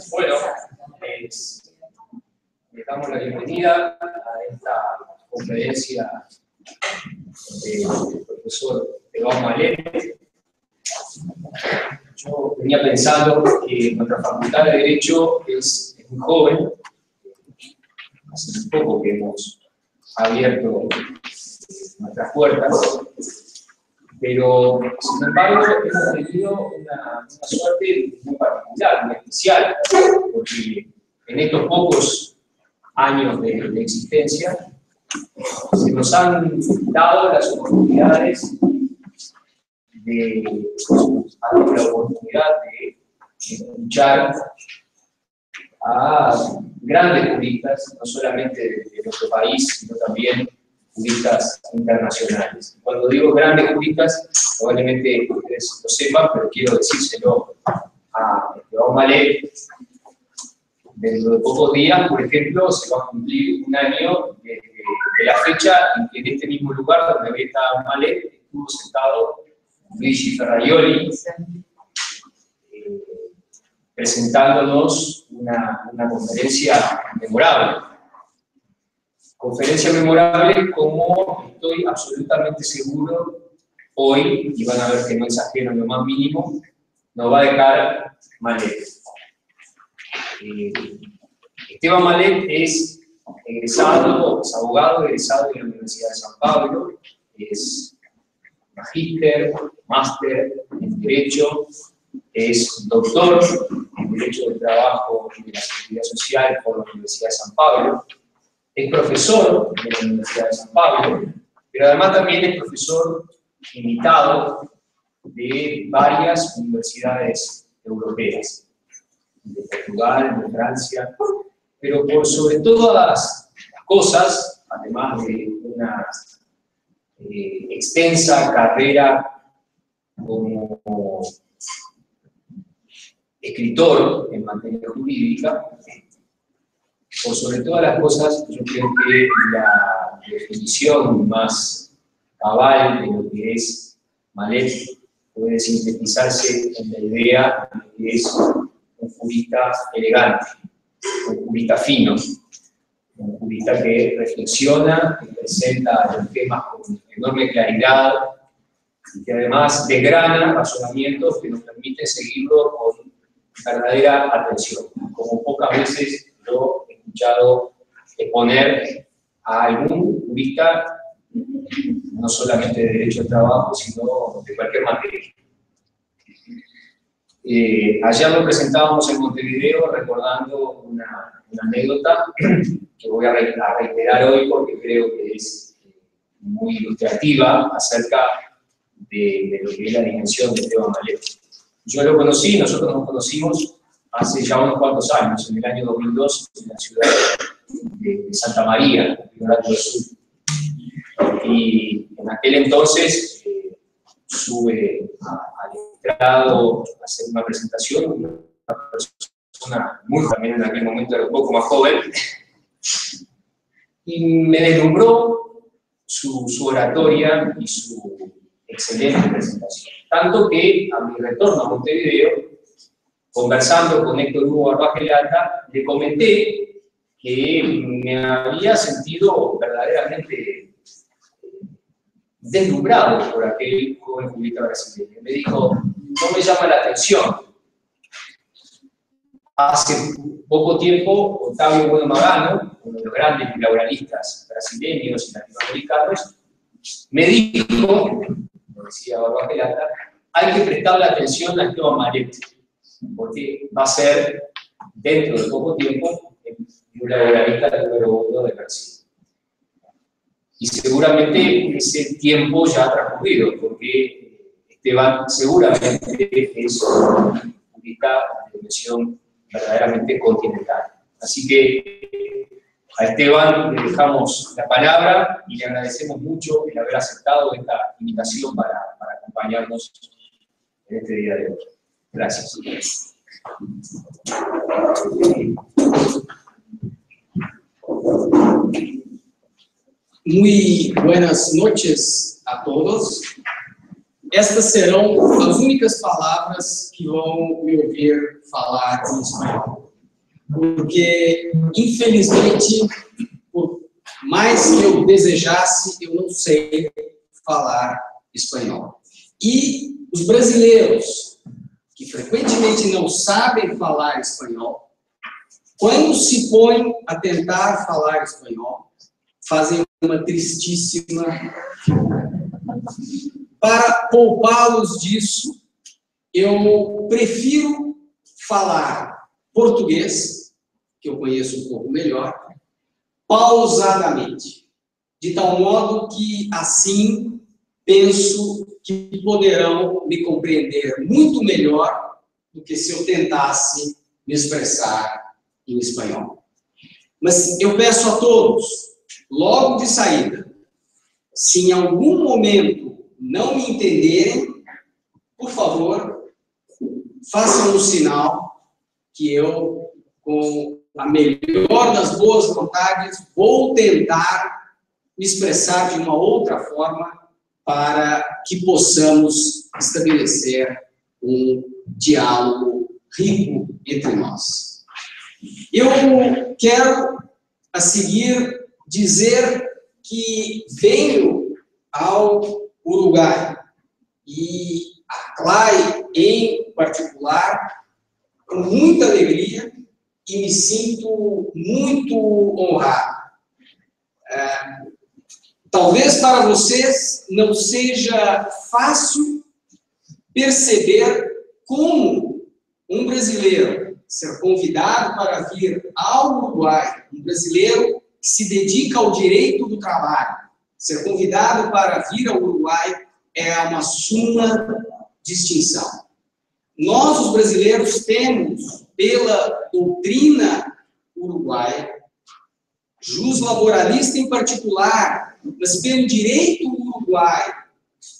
Bueno, les damos la bienvenida a esta conferencia del profesor Esteban Malet. Yo venía pensando que nuestra Facultad de Derecho es muy joven. Hace muy poco que hemos abierto nuestras puertas, pero sin embargo hemos tenido una suerte muy particular, muy especial, porque en estos pocos años de existencia se nos han dado las oportunidades de escuchar a grandes juristas, no solamente de nuestro país, sino también juristas internacionales. Cuando digo grandes juristas, probablemente ustedes lo sepan, pero quiero decírselo a Esteban Malet. Dentro de pocos días, por ejemplo, se va a cumplir un año de la fecha en que en este mismo lugar donde había estado Malet estuvo sentado Luigi Ferraioli, presentándonos una conferencia memorable. Conferencia memorable como estoy absolutamente seguro hoy, y van a ver que no exagero en lo más mínimo, nos va a dejar Malet. Esteban Malet es egresado, es abogado egresado de la Universidad de San Pablo, es magíster, máster en Derecho, es doctor en Derecho del Trabajo y de la Seguridad Social por la Universidad de San Pablo, es profesor de la Universidad de San Pablo, pero además también es profesor invitado de varias universidades europeas, de Portugal, de Francia, pero por sobre todas las cosas, además de una extensa carrera como escritor en materia jurídica, por sobre todas las cosas, yo creo que la definición más cabal de lo que es Malet puede sintetizarse en la idea de que es un jurista elegante, un jurista fino, un jurista que reflexiona, que presenta los temas con enorme claridad y que además desgrana razonamientos que nos permiten seguirlo con verdadera atención, como pocas veces lo he escuchado exponer a algún jurista, no solamente de derecho al trabajo, sino de cualquier materia. Ayer lo presentábamos en Montevideo recordando una anécdota que voy a reiterar hoy porque creo que es muy ilustrativa acerca de lo que es la dimensión de Esteban Malet. Yo lo conocí, nosotros nos conocimos hace ya unos cuantos años, en el año 2002, en la ciudad de Santa María, en Río Grande do Sul. Y en aquel entonces sube al estrado a hacer una presentación, una persona muy, también en aquel momento era un poco más joven, y me deslumbró su oratoria y su excelente presentación. Tanto que a mi retorno a Montevideo, conversando con Héctor Hugo Barbagelata, le comenté que me había sentido verdaderamente deslumbrado por aquel joven jurista brasileño. Me dijo, no me llama la atención. Hace poco tiempo, Otávio Bueno Magano, uno de los grandes laboralistas brasileños y latinoamericanos, me dijo, como decía Barbagelata, hay que prestarle atención a Esteban Malet, porque va a ser, dentro de poco tiempo, un laboralista número 1 de Brasil. Y seguramente ese tiempo ya ha transcurrido, porque Esteban seguramente es un jurista de dimensión verdaderamente continental. Así que a Esteban le dejamos la palabra y le agradecemos mucho el haber aceptado esta invitación para acompañarnos en este día de hoy. Gracias. Muy buenas noches a todos. estas serão as únicas palavras que vão me ouvir falar em espanhol. Porque, infelizmente, por mais que eu desejasse, eu não sei falar espanhol. E os brasileiros, que frequentemente não sabem falar espanhol, quando se põem a tentar falar espanhol, fazem uma tristíssima figura. Para poupá-los disso, eu prefiro falar português, que eu conheço um pouco melhor, pausadamente, de tal modo que, assim, penso que poderão me compreender muito melhor do que se eu tentasse me expressar em espanhol. Mas eu peço a todos, logo de saída, se em algum momento não me entenderem, por favor, façam um sinal que eu, com a melhor das boas vontades, vou tentar me expressar de uma outra forma para que possamos estabelecer um diálogo rico entre nós. Eu quero, a seguir, dizer que venho ao Uruguai e a CLAI, em particular, com muita alegria e me sinto muito honrado. Talvez para vocês não seja fácil perceber como um brasileiro ser convidado para vir ao Uruguai, um brasileiro que se dedica ao direito do trabalho, ser convidado para vir ao Uruguai é uma suma distinção. Nós, os brasileiros, temos, pela doutrina uruguaia, jus laboralista em particular, mas pelo direito uruguaio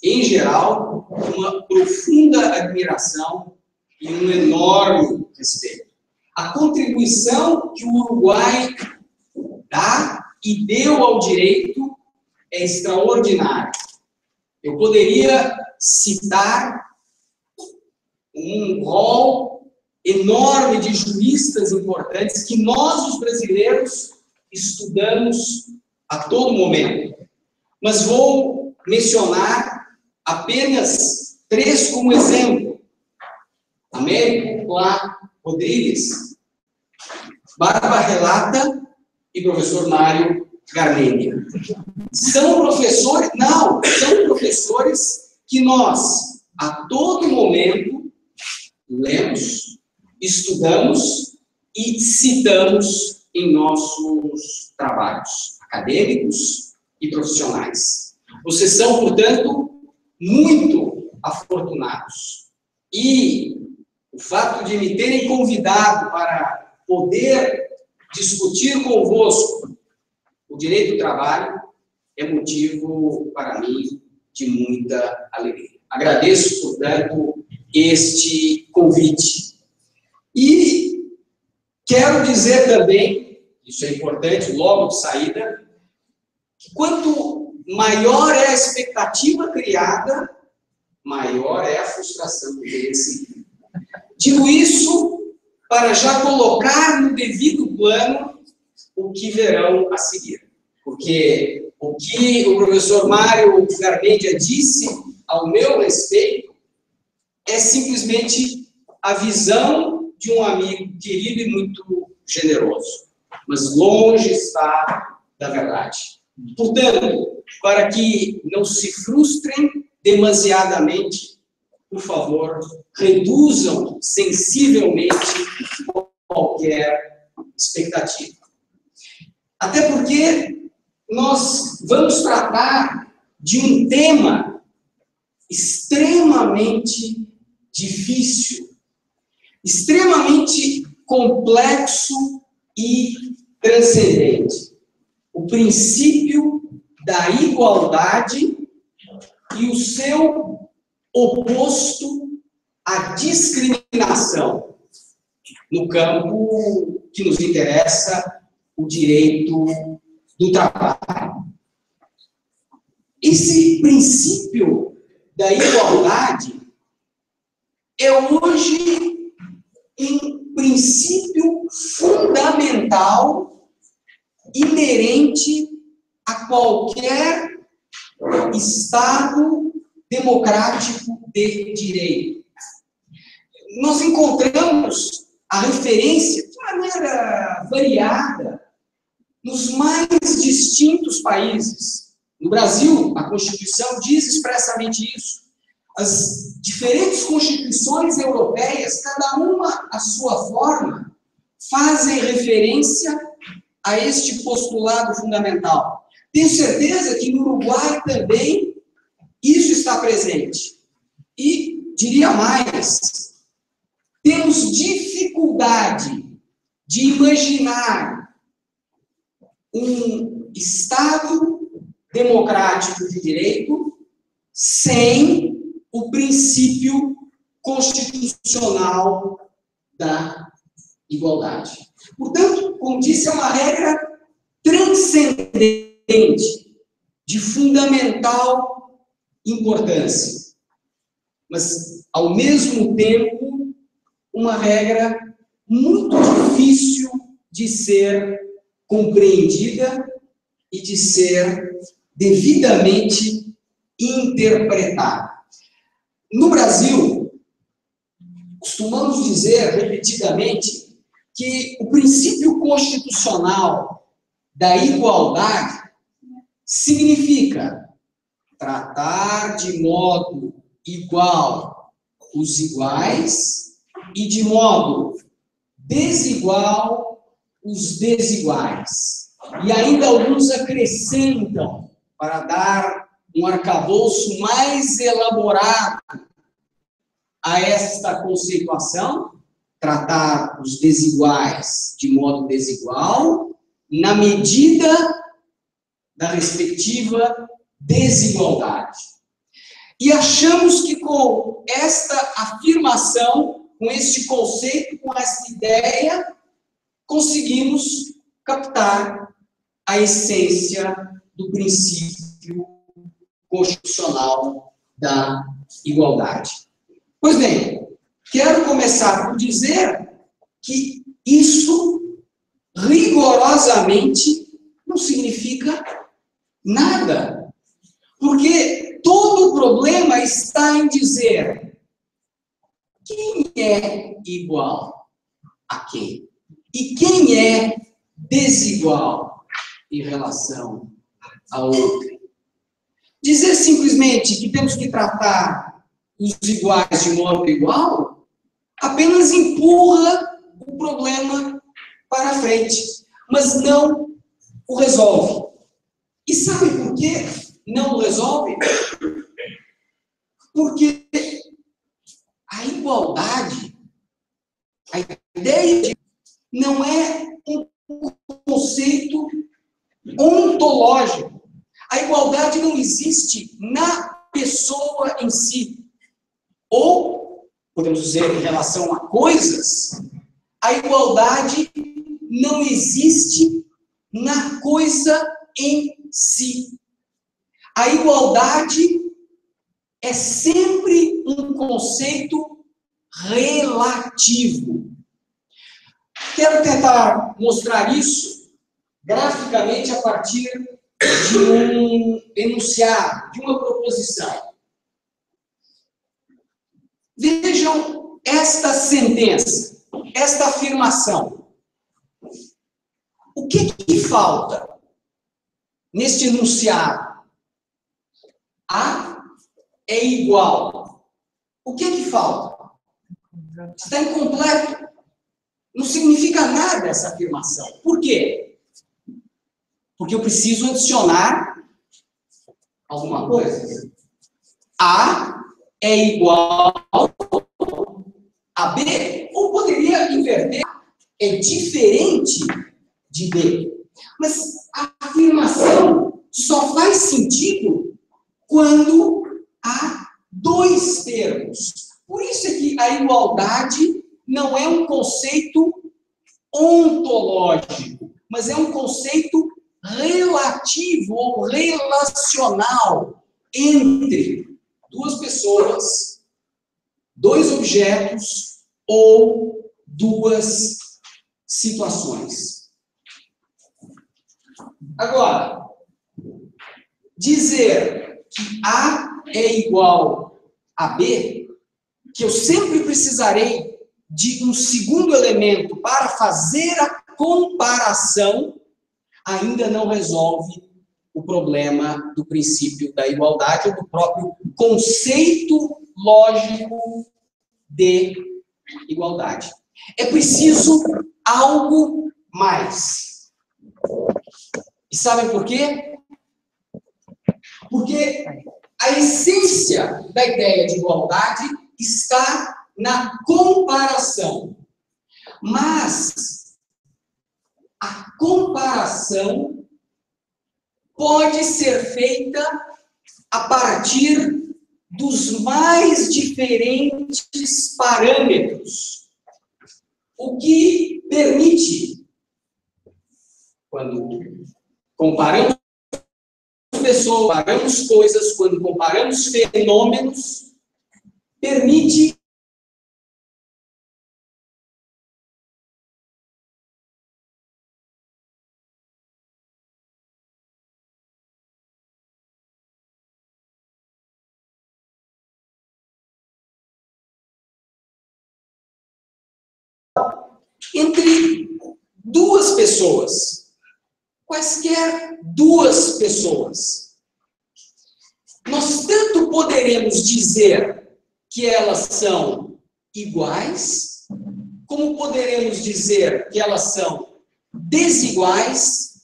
em geral, uma profunda admiração e um enorme respeito. A contribuição que o Uruguai dá e deu ao direito é extraordinária. Eu poderia citar um rol enorme de juristas importantes que nós, os brasileiros, estudamos a todo momento. Mas vou mencionar apenas 3 como exemplo. Américo Plá Rodrigues, Bárbara Relata e professor Mário Garmendia. São professores que nós, a todo momento, lemos, estudamos e citamos em nossos trabalhos acadêmicos e profissionais. Vocês são, portanto, muito afortunados. E o fato de me terem convidado para poder discutir convosco o direito do trabalho é motivo, para mim, de muita alegria. Agradeço, portanto, este convite. E quero dizer também, isso é importante, logo de saída, que quanto maior é a expectativa criada, maior é a frustração do recebido. Digo isso para já colocar no devido plano o que verão a seguir. Porque o que o professor Mário Garmendia disse ao meu respeito é simplesmente a visão de um amigo querido e muito generoso. Mas longe está da verdade. Portanto, para que não se frustrem demasiadamente, por favor, reduzam sensivelmente qualquer expectativa. Até porque nós vamos tratar de um tema extremamente difícil, extremamente complexo e transcendente. O princípio da igualdade e o seu oposto à discriminação no campo que nos interessa, o direito do trabalho. Esse princípio da igualdade é hoje um princípio fundamental, inerente a qualquer Estado democrático de direito. Nós encontramos a referência de maneira variada nos mais distintos países. No Brasil, a Constituição diz expressamente isso. As diferentes constituições europeias, cada uma à sua forma, fazem referência a este postulado fundamental. Tenho certeza que no Uruguai também isso está presente. E, diria mais, temos dificuldade de imaginar um Estado democrático de direito sem o princípio constitucional da igualdade. Portanto, como disse, é uma regra transcendente, de fundamental importância, mas, ao mesmo tempo, uma regra muito difícil de ser compreendida e de ser devidamente interpretada. No Brasil, costumamos dizer repetidamente que o princípio constitucional da igualdade significa tratar de modo igual os iguais e de modo desigual os desiguais. E ainda alguns acrescentam, para dar um arcabouço mais elaborado a esta conceituação, tratar os desiguais de modo desigual, na medida da respectiva desigualdade. E achamos que com esta afirmação, com este conceito, com esta ideia, conseguimos captar a essência do princípio constitucional da igualdade. Pois bem, quero começar por dizer que isso rigorosamente não significa nada, porque todo o problema está em dizer quem é igual a quem e quem é desigual em relação a outro. Dizer simplesmente que temos que tratar os iguais de modo igual apenas empurra o problema para frente, mas não o resolve. E sabe por que não o resolve? Porque a igualdade, a ideia de não é um conceito ontológico. A igualdade não existe na pessoa em si. Ou, podemos dizer, em relação a coisas, a igualdade não existe na coisa em si. A igualdade é sempre um conceito relativo. Quero tentar mostrar isso graficamente a partir de um enunciado, de uma proposição. Vejam esta sentença, esta afirmação. O que falta neste enunciado? A é igual. O que falta? Está incompleto. Não significa nada essa afirmação. Por quê? Porque eu preciso adicionar alguma coisa. A é igual a B, ou poderia inverter, é diferente de B. Mas a afirmação só faz sentido quando há dois termos. Por isso é que a igualdade não é um conceito ontológico, mas é um conceito relativo ou relacional entre duas pessoas, dois objetos ou duas situações. Agora, dizer que A é igual a B, que eu sempre precisarei de um segundo elemento para fazer a comparação, ainda não resolve o problema do princípio da igualdade ou do próprio conceito lógico de igualdade. É preciso algo mais. E sabem por quê? Porque a essência da ideia de igualdade está na comparação. Mas a comparação pode ser feita a partir dos mais diferentes parâmetros, o que permite, quando comparamos pessoas, comparamos coisas, quando comparamos fenômenos, permite entre duas pessoas, quaisquer duas pessoas. Nós tanto poderemos dizer que elas são iguais, como poderemos dizer que elas são desiguais,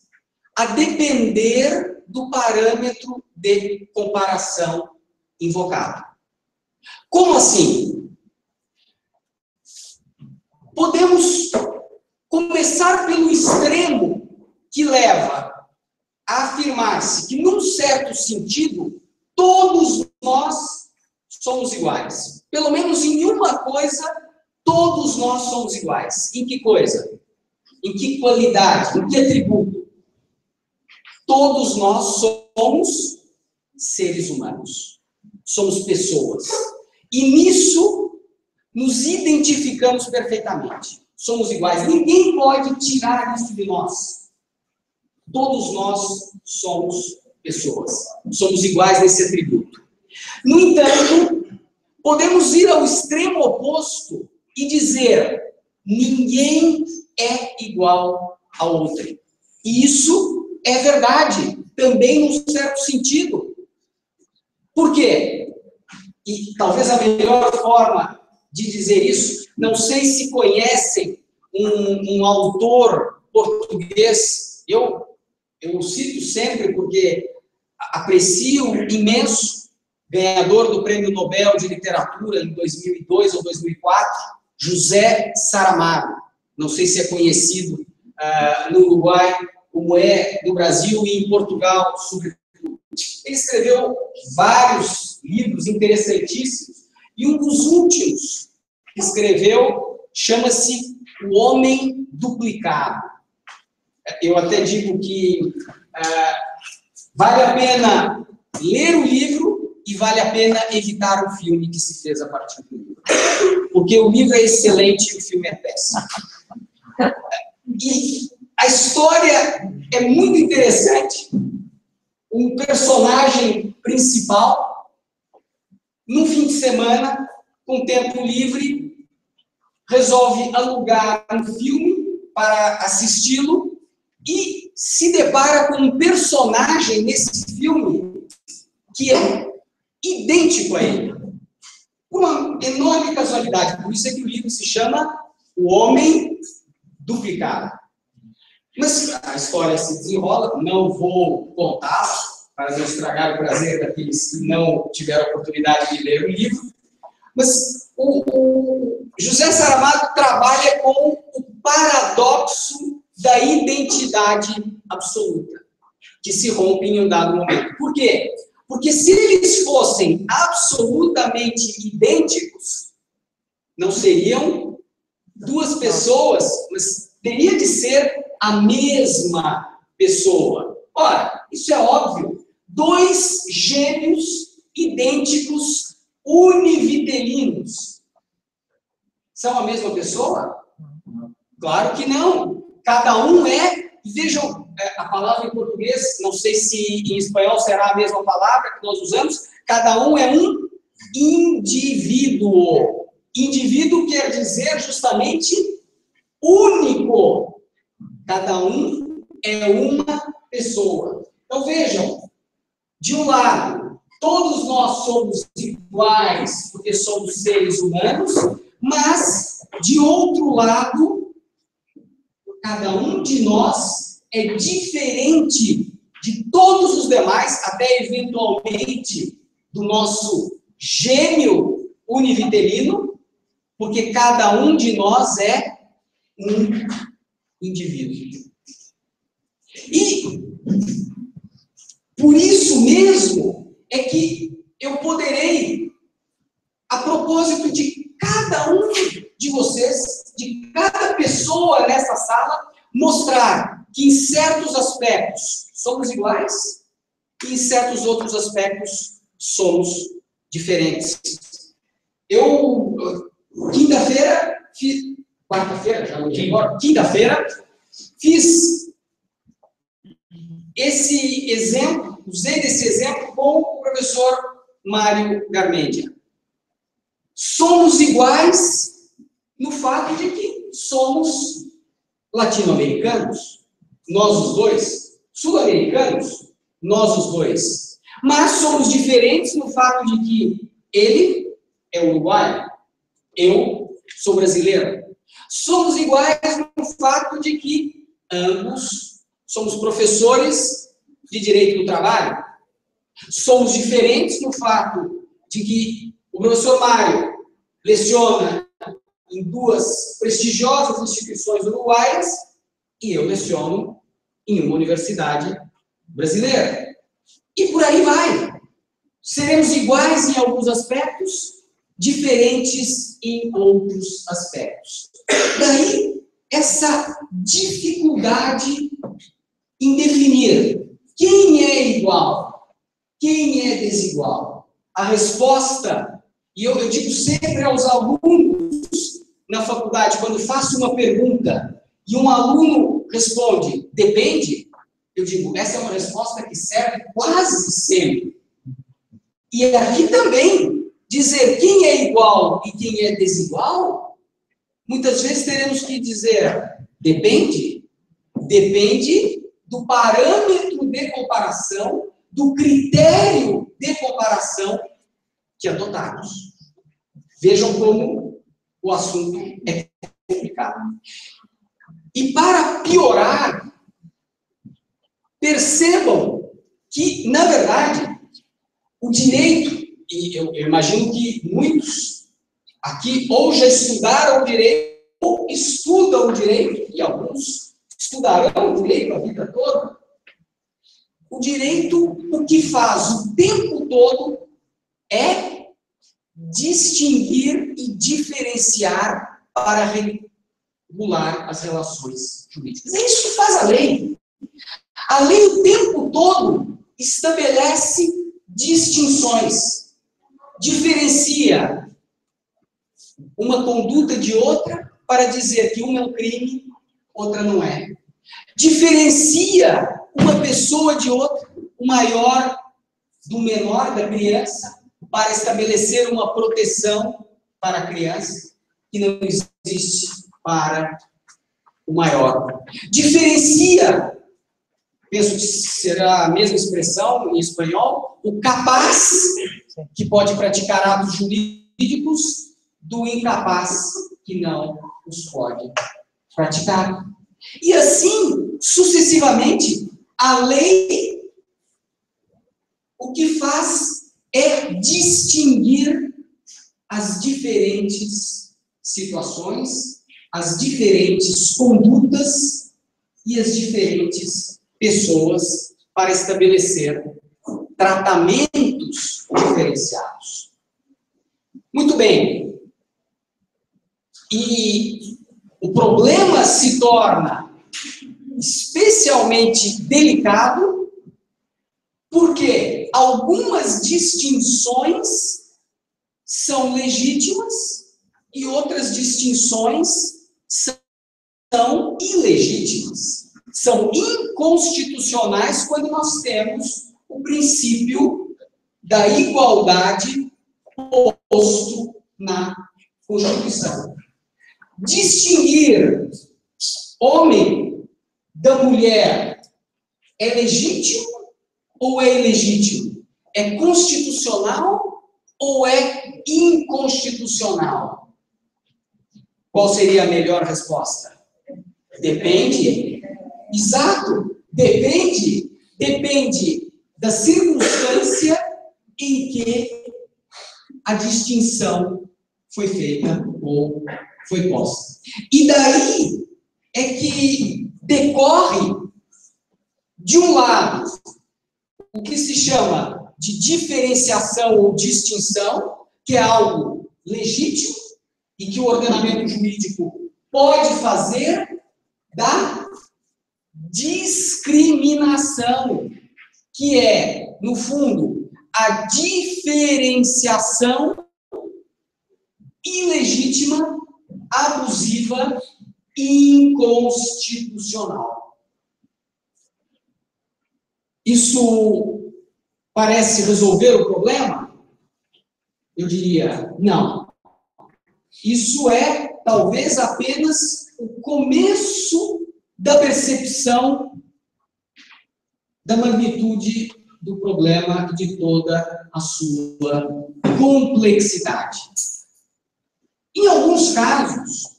a depender do parâmetro de comparação invocado. Como assim? Podemos começar pelo extremo que leva a afirmar-se que, num certo sentido, todos nós somos iguais. Pelo menos em uma coisa, todos nós somos iguais. Em que coisa? Em que qualidade? Em que atributo? Todos nós somos seres humanos. Somos pessoas. E nisso nos identificamos perfeitamente. Somos iguais. Ninguém pode tirar isso de nós. Todos nós somos pessoas. Somos iguais nesse atributo. No entanto, podemos ir ao extremo oposto e dizer: ninguém é igual ao outro. E isso é verdade, também num certo sentido. Por quê? E talvez a melhor forma de dizer isso, não sei se conhecem um autor português, eu cito sempre porque aprecio imenso, ganhador do Prêmio Nobel de Literatura em 2002 ou 2004, José Saramago. Não sei se é conhecido no Uruguai, como é no Brasil e em Portugal, sobretudo. Ele escreveu vários livros interessantíssimos, e um dos últimos que escreveu chama-se O Homem Duplicado. Eu até digo que vale a pena ler o livro e vale a pena evitar o filme que se fez a partir do livro. Porque o livro é excelente e o filme é péssimo. E a história é muito interessante. Um personagem principal, num fim de semana, com tempo livre, resolve alugar um filme para assisti-lo e se depara com um personagem nesse filme que é idêntico a ele. Por uma enorme casualidade. Por isso é que o livro se chama O Homem Duplicado. Mas a história se desenrola, não vou contá-la, para não estragar o prazer daqueles que não tiveram a oportunidade de ler o livro. Mas o José Saramago trabalha com o paradoxo da identidade absoluta, que se rompe em um dado momento. Por quê? Porque se eles fossem absolutamente idênticos, não seriam duas pessoas, mas teria de ser a mesma pessoa. Ora, isso é óbvio. Dois gêmeos idênticos univitelinos. São a mesma pessoa? Claro que não. Cada um é, vejam, a palavra em português, não sei se em espanhol será a mesma palavra que nós usamos, cada um é um indivíduo. Indivíduo quer dizer justamente único. Cada um é uma pessoa. Então vejam, de um lado, todos nós somos iguais, porque somos seres humanos, mas, de outro lado, cada um de nós é diferente de todos os demais, até eventualmente do nosso gênio univitelino, porque cada um de nós é um indivíduo. E, por isso mesmo, é que eu poderei, a propósito de cada um de vocês, de cada pessoa nessa sala, mostrar que em certos aspectos somos iguais e em certos outros aspectos somos diferentes. Eu, quinta-feira, fiz esse exemplo, usei desse exemplo com o professor Mário Garmendia. Somos iguais no fato de que somos latino-americanos, nós os dois, sul-americanos, nós os dois. Mas somos diferentes no fato de que ele é uruguaio, eu sou brasileiro. Somos iguais no fato de que ambos somos professores de direito do trabalho. Somos diferentes no fato de que o professor Mário leciona em duas prestigiosas instituições uruguaias e eu leciono em uma universidade brasileira. E por aí vai. Seremos iguais em alguns aspectos, diferentes em outros aspectos. Daí, essa dificuldade em definir quem é igual, quem é desigual. A resposta, e eu digo sempre aos alunos na faculdade, quando faço uma pergunta e um aluno responde, depende, eu digo, essa é uma resposta que serve quase sempre. E aqui também, dizer quem é igual e quem é desigual, muitas vezes teremos que dizer, depende. Depende do parâmetro de comparação, do critério de comparação que adotarmos. Vejam como o assunto é complicado. E para piorar, percebam que, na verdade, o direito, e eu imagino que muitos aqui ou já estudaram o direito, ou estudam o direito, e alguns estudarão o direito a vida toda. O direito, o que faz o tempo todo é distinguir e diferenciar para regular as relações jurídicas. É isso que faz a lei. A lei o tempo todo estabelece distinções, diferencia uma conduta de outra para dizer que uma é um crime, outra não é. Diferencia uma pessoa de outra, o maior do menor da criança, para estabelecer uma proteção para a criança que não existe para o maior. Diferencia, penso que será a mesma expressão em espanhol, o capaz, que pode praticar atos jurídicos, do incapaz, que não os pode praticar. E assim, sucessivamente, a lei, o que faz é distinguir as diferentes situações, as diferentes condutas e as diferentes pessoas para estabelecer tratamentos diferenciados. Muito bem. E o problema se torna especialmente delicado Porque algumas distinções são legítimas e outras distinções são ilegítimas. São inconstitucionais quando nós temos o princípio da igualdade posto na Constituição. Distinguir homem da mulher é legítimo ou é ilegítimo? É constitucional ou é inconstitucional? Qual seria a melhor resposta? Depende. Exato. Depende da circunstância em que a distinção foi feita ou foi posta. E daí é que decorre, de um lado, o que se chama de diferenciação ou distinção, que é algo legítimo e que o ordenamento jurídico pode fazer, da discriminação, que é, no fundo, a diferenciação ilegítima, abusiva e inconstitucional. Isso parece resolver o problema? Eu diria, não. Isso é, talvez, apenas o começo da percepção da magnitude do problema e de toda a sua complexidade. Em alguns casos,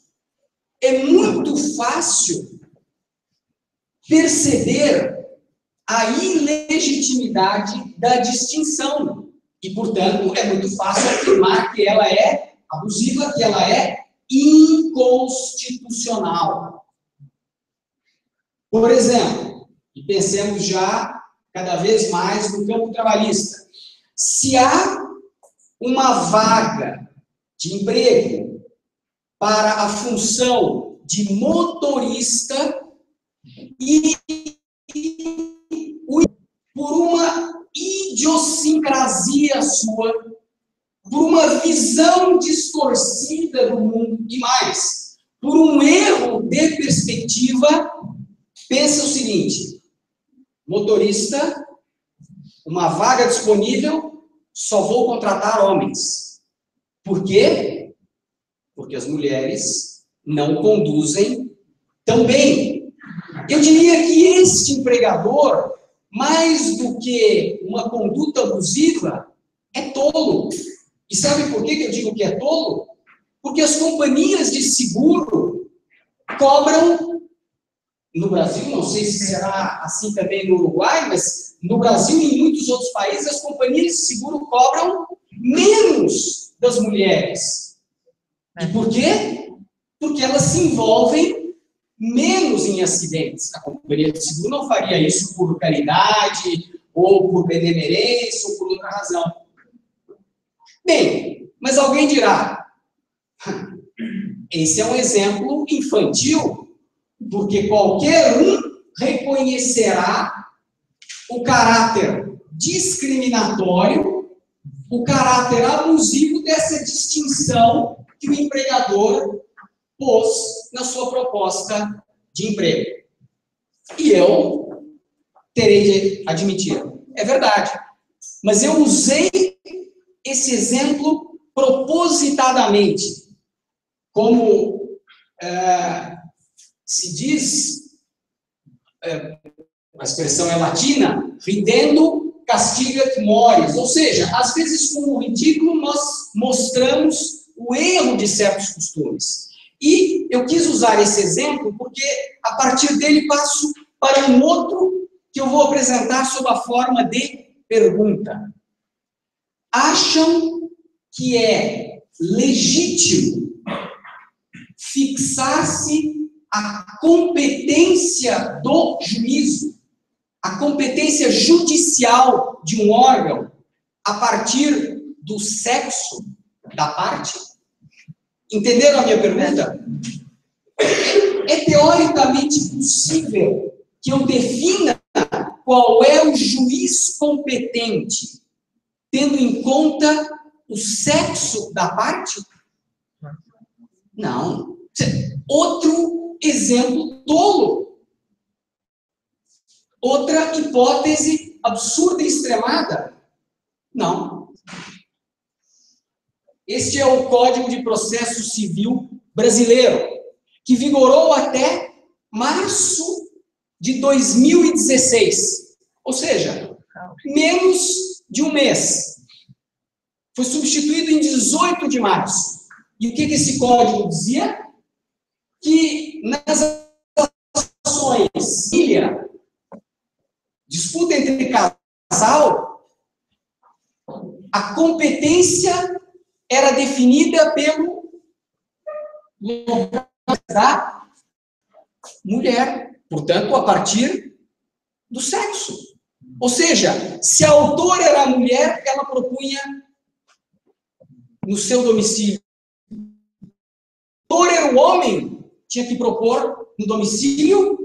é muito fácil perceber a ilegitimidade da distinção. E, portanto, é muito fácil afirmar que ela é abusiva, que ela é inconstitucional. Por exemplo, e pensemos já cada vez mais no campo trabalhista, se há uma vaga de emprego para a função de motorista e por uma idiosincrasia sua, por uma visão distorcida do mundo e mais, por um erro de perspectiva, pensa o seguinte: motorista, uma vaga disponível, só vou contratar homens. Por quê? Porque as mulheres não conduzem tão bem. Eu diria que este empregador, mais do que uma conduta abusiva, é tolo. E sabe por que eu digo que é tolo? Porque as companhias de seguro cobram, no Brasil, não sei se será assim também no Uruguai, mas no Brasil e em muitos outros países, as companhias de seguro cobram menos das mulheres. E por quê? Porque elas se envolvem menos em acidentes. A companhia de seguro não faria isso por caridade, ou por benemerência, ou por outra razão. Bem, mas alguém dirá, esse é um exemplo infantil, porque qualquer um reconhecerá o caráter discriminatório, o caráter abusivo dessa distinção que o empregador pôs na sua proposta de emprego. E eu terei de admitir, é verdade. Mas eu usei esse exemplo propositadamente, como se diz, a expressão é latina, ridendo castigat mores, ou seja, às vezes com o ridículo nós mostramos o erro de certos costumes. E eu quis usar esse exemplo porque a partir dele passo para um outro que eu vou apresentar sob a forma de pergunta. Acham que é legítimo fixar-se a competência do juízo, a competência judicial de um órgão a partir do sexo da parte? Entenderam a minha pergunta? É teoricamente possível que eu defina qual é o juiz competente, tendo em conta o sexo da parte? Não. Outro exemplo tolo. Outra hipótese absurda e extremada. Não. Este é o Código de Processo Civil brasileiro, que vigorou até março de 2016. Ou seja, menos de um mês. Foi substituído em 18 de março. E o que esse código dizia? Que nas ações, disputa entre casal, a competência era definida pelo da mulher, portanto, a partir do sexo. Ou seja, se a autora era a mulher, ela propunha no seu domicílio. Se a autora era o homem, tinha que propor no domicílio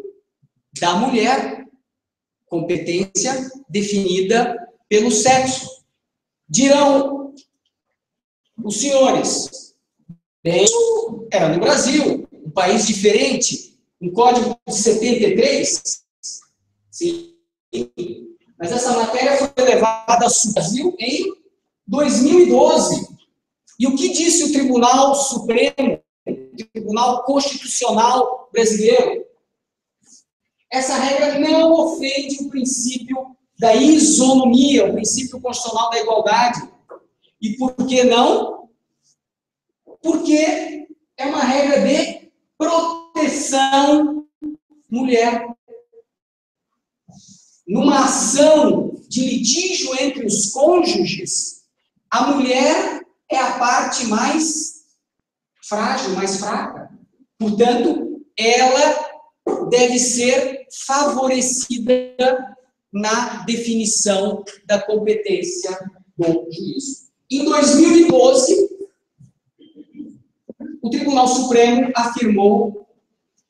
da mulher, competência definida pelo sexo. Dirão os senhores, bem, isso era no Brasil, um país diferente, um código de 73. Sim, mas essa matéria foi levada ao Brasil em 2012. E o que disse o Tribunal Supremo, o Tribunal Constitucional brasileiro? Essa regra não ofende o princípio da isonomia, o princípio constitucional da igualdade. E por que não? Porque é uma regra de proteção mulher. Numa ação de litígio entre os cônjuges, a mulher é a parte mais frágil, mais fraca. Portanto, ela deve ser favorecida na definição da competência do juízo. Em 2012, o Tribunal Supremo afirmou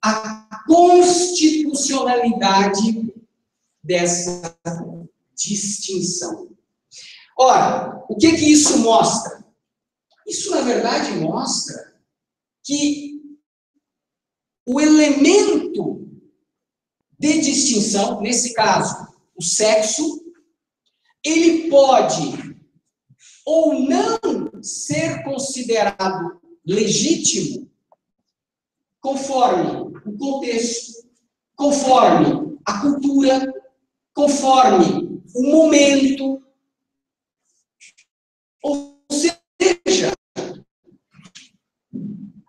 a constitucionalidade dessa distinção. Ora, o que isso mostra? Isso, na verdade, mostra que o elemento de distinção, nesse caso, o sexo, ele pode ou não ser considerado legítimo conforme o contexto, conforme a cultura, conforme o momento. Ou seja,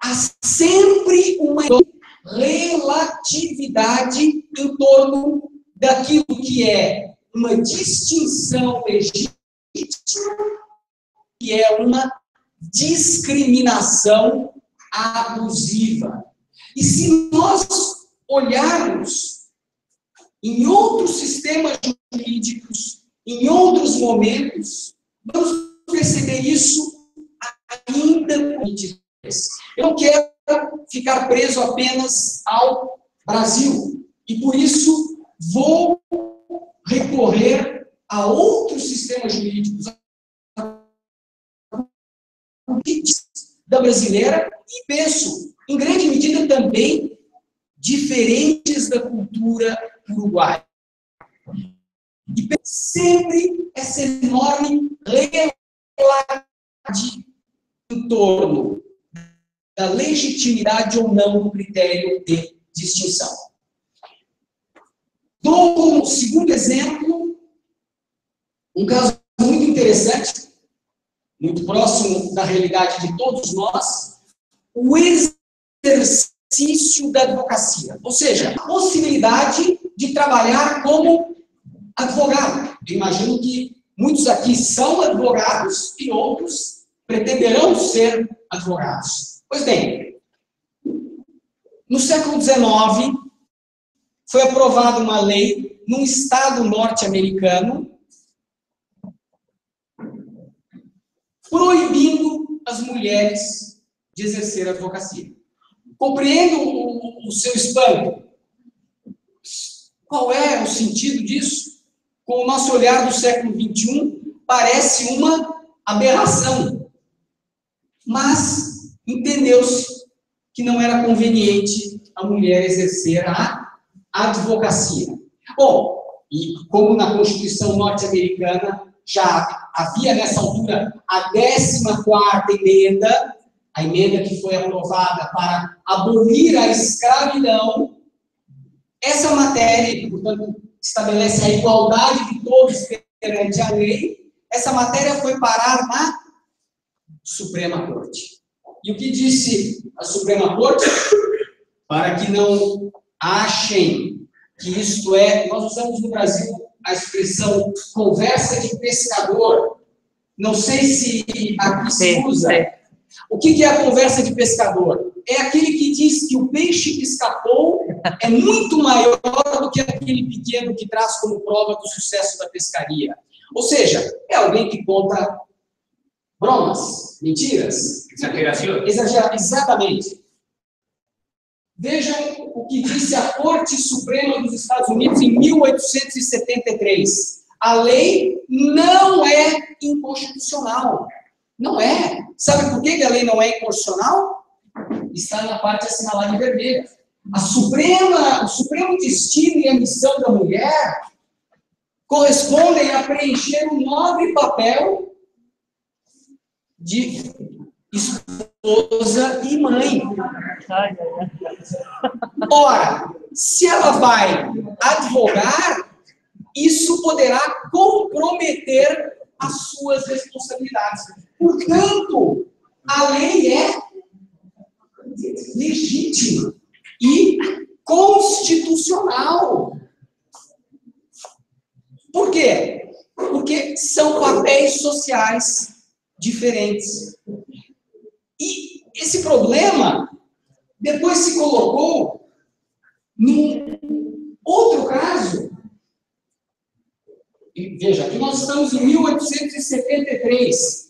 há sempre uma relatividade em torno daquilo que é uma distinção legítima e é uma discriminação abusiva. E se nós olharmos em outros sistemas jurídicos, em outros momentos, vamos perceber isso ainda muito. Eu não quero ficar preso apenas ao Brasil, e por isso vou recorrer a outros sistemas jurídicos da brasileira e penso, em grande medida também, diferentes da cultura uruguaia. E penso sempre essa enorme relatividade em torno da legitimidade ou não do critério de distinção. Dou como segundo exemplo um caso muito interessante, muito próximo da realidade de todos nós, o exercício da advocacia. Ou seja, a possibilidade de trabalhar como advogado. Eu imagino que muitos aqui são advogados e outros pretenderão ser advogados. Pois bem, no século XIX, foi aprovada uma lei num estado norte-americano proibindo as mulheres de exercer a advocacia. Compreendo o seu espanto. Qual é o sentido disso? Com o nosso olhar do século XXI, parece uma aberração. Mas entendeu-se que não era conveniente a mulher exercer a advocacia. Bom, e como na Constituição norte-americana já havia nessa altura a 14ª emenda, a emenda que foi aprovada para abolir a escravidão, essa matéria, portanto, estabelece a igualdade de todos perante a lei, essa matéria foi parar na Suprema Corte. E o que disse a Suprema Corte? Para que não achem que isto é, nós usamos no Brasil a expressão conversa de pescador. Não sei se aqui se usa. O que é a conversa de pescador? É aquele que diz que o peixe que escapou é muito maior do que aquele pequeno que traz como prova do sucesso da pescaria. Ou seja, é alguém que conta bromas, mentiras. Exageração. Exatamente. Vejam o que disse a Corte Suprema dos Estados Unidos em 1873. A lei não é inconstitucional. Não é. Sabe por que a lei não é inconstitucional? Está na parte assinalada em vermelho. O supremo destino e a missão da mulher correspondem a preencher um nobre papel de esposa e mãe. Ora, se ela vai advogar, isso poderá comprometer as suas responsabilidades. Portanto, a lei é legítima e constitucional. Por quê? Porque são papéis sociais diferentes. E esse problema depois se colocou num outro caso. E veja, aqui nós estamos em 1873.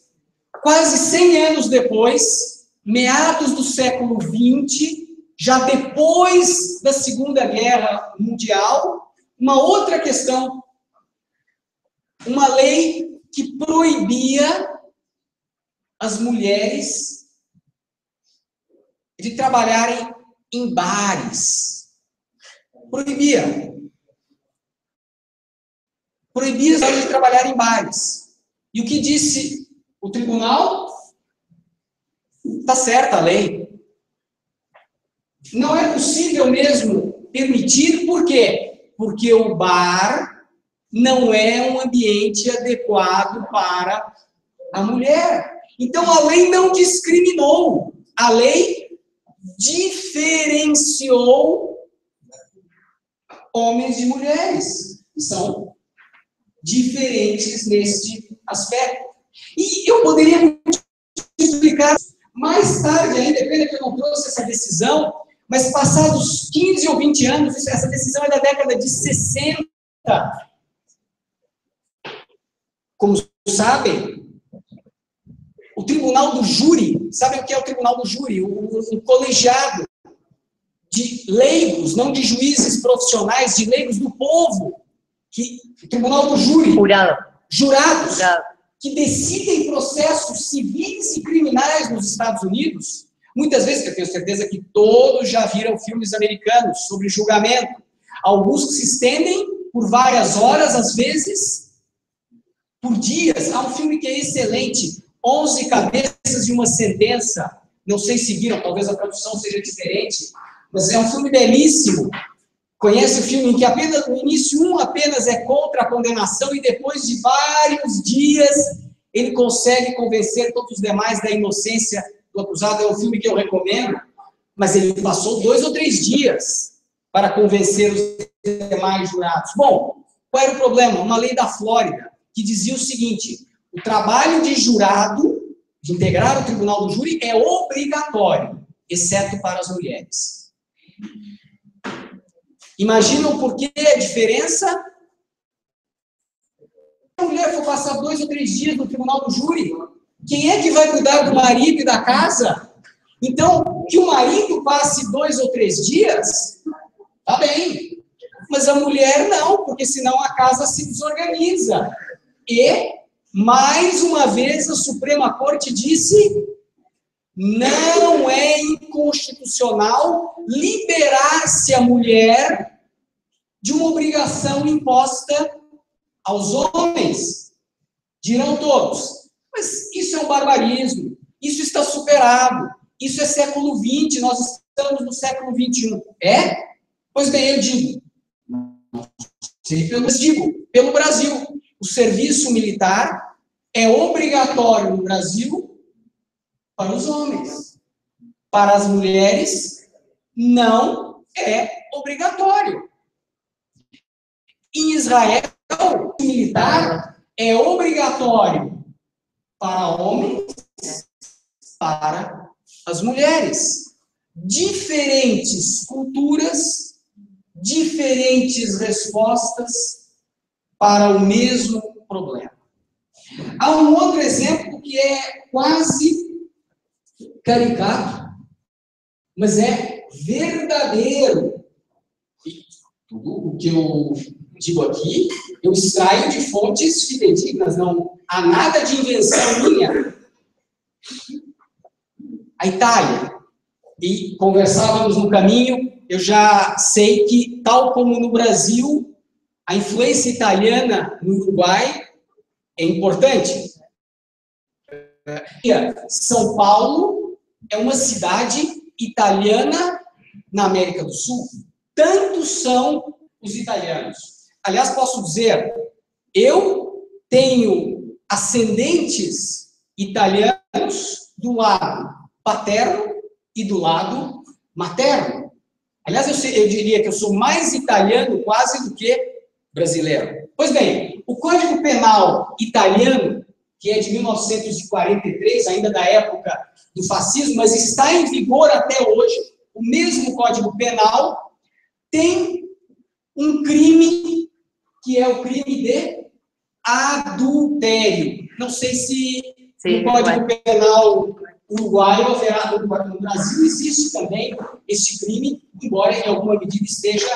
Quase 100 anos depois, meados do século XX, já depois da Segunda Guerra Mundial, uma outra questão. Uma lei que proibia as mulheres de trabalharem em bares. Proibia. Proibia as mulheres de trabalhar em bares. E o que disse o tribunal? Está certa a lei. Não é possível mesmo permitir, por quê? Porque o bar não é um ambiente adequado para a mulher. Então, a lei não discriminou. A lei diferenciou homens e mulheres. São diferentes neste aspecto. E eu poderia explicar mais tarde ainda, pena que eu não trouxe essa decisão, mas passados 15 ou 20 anos, essa decisão é da década de 60. Como sabem, o tribunal do júri, sabem o que é o tribunal do júri? Um colegiado de leigos, não de juízes profissionais, de leigos do povo, o tribunal do júri, jurados, que decidem processos civis e criminais nos Estados Unidos. Muitas vezes, eu tenho certeza que todos já viram filmes americanos sobre julgamento, alguns que se estendem por várias horas, às vezes por dias. Há um filme que é excelente, 11 Cabeças e uma Sentença. Não sei se viram, talvez a tradução seja diferente, mas é um filme belíssimo. Conhece o filme em que apenas no início apenas é contra a condenação e depois de vários dias ele consegue convencer todos os demais da inocência do acusado. É um filme que eu recomendo, mas ele passou 2 ou 3 dias para convencer os demais jurados. Bom, qual era o problema? Uma lei da Flórida que dizia o seguinte: o trabalho de jurado, de integrar o tribunal do júri, é obrigatório, exceto para as mulheres. Imaginam por que a diferença? Se a mulher for passar 2 ou 3 dias no tribunal do júri, quem é que vai cuidar do marido e da casa? Então, que o marido passe 2 ou 3 dias, tá bem. Mas a mulher não, porque senão a casa se desorganiza. E, mais uma vez, a Suprema Corte disse: não é inconstitucional liberar-se a mulher de uma obrigação imposta aos homens. Dirão todos, mas isso é um barbarismo, isso está superado, isso é século XX, nós estamos no século XXI. É? Pois bem, eu digo, pelo Brasil, o serviço militar é obrigatório no Brasil para os homens. Para as mulheres, não é obrigatório. Em Israel, o militar é obrigatório para homens, para as mulheres. Diferentes culturas, diferentes respostas para o mesmo problema. Há um outro exemplo que é quase caricato, mas é verdadeiro. E tudo o que eu digo aqui, eu extraio de fontes fidedignas, não há nada de invenção minha. A Itália, e conversávamos no caminho, eu já sei que, tal como no Brasil, a influência italiana no Uruguai é importante. São Paulo é uma cidade italiana na América do Sul. Tantos são os italianos. Aliás, posso dizer, eu tenho ascendentes italianos do lado paterno e do lado materno. Aliás, eu diria que eu sou mais italiano quase do que brasileiro. Pois bem, o Código Penal italiano, que é de 1943, ainda da época do fascismo, mas está em vigor até hoje, o mesmo Código Penal, tem um crime que é o crime de adultério. Não sei se no Código Penal uruguaio haverá, no Brasil existe também esse crime, embora em alguma medida esteja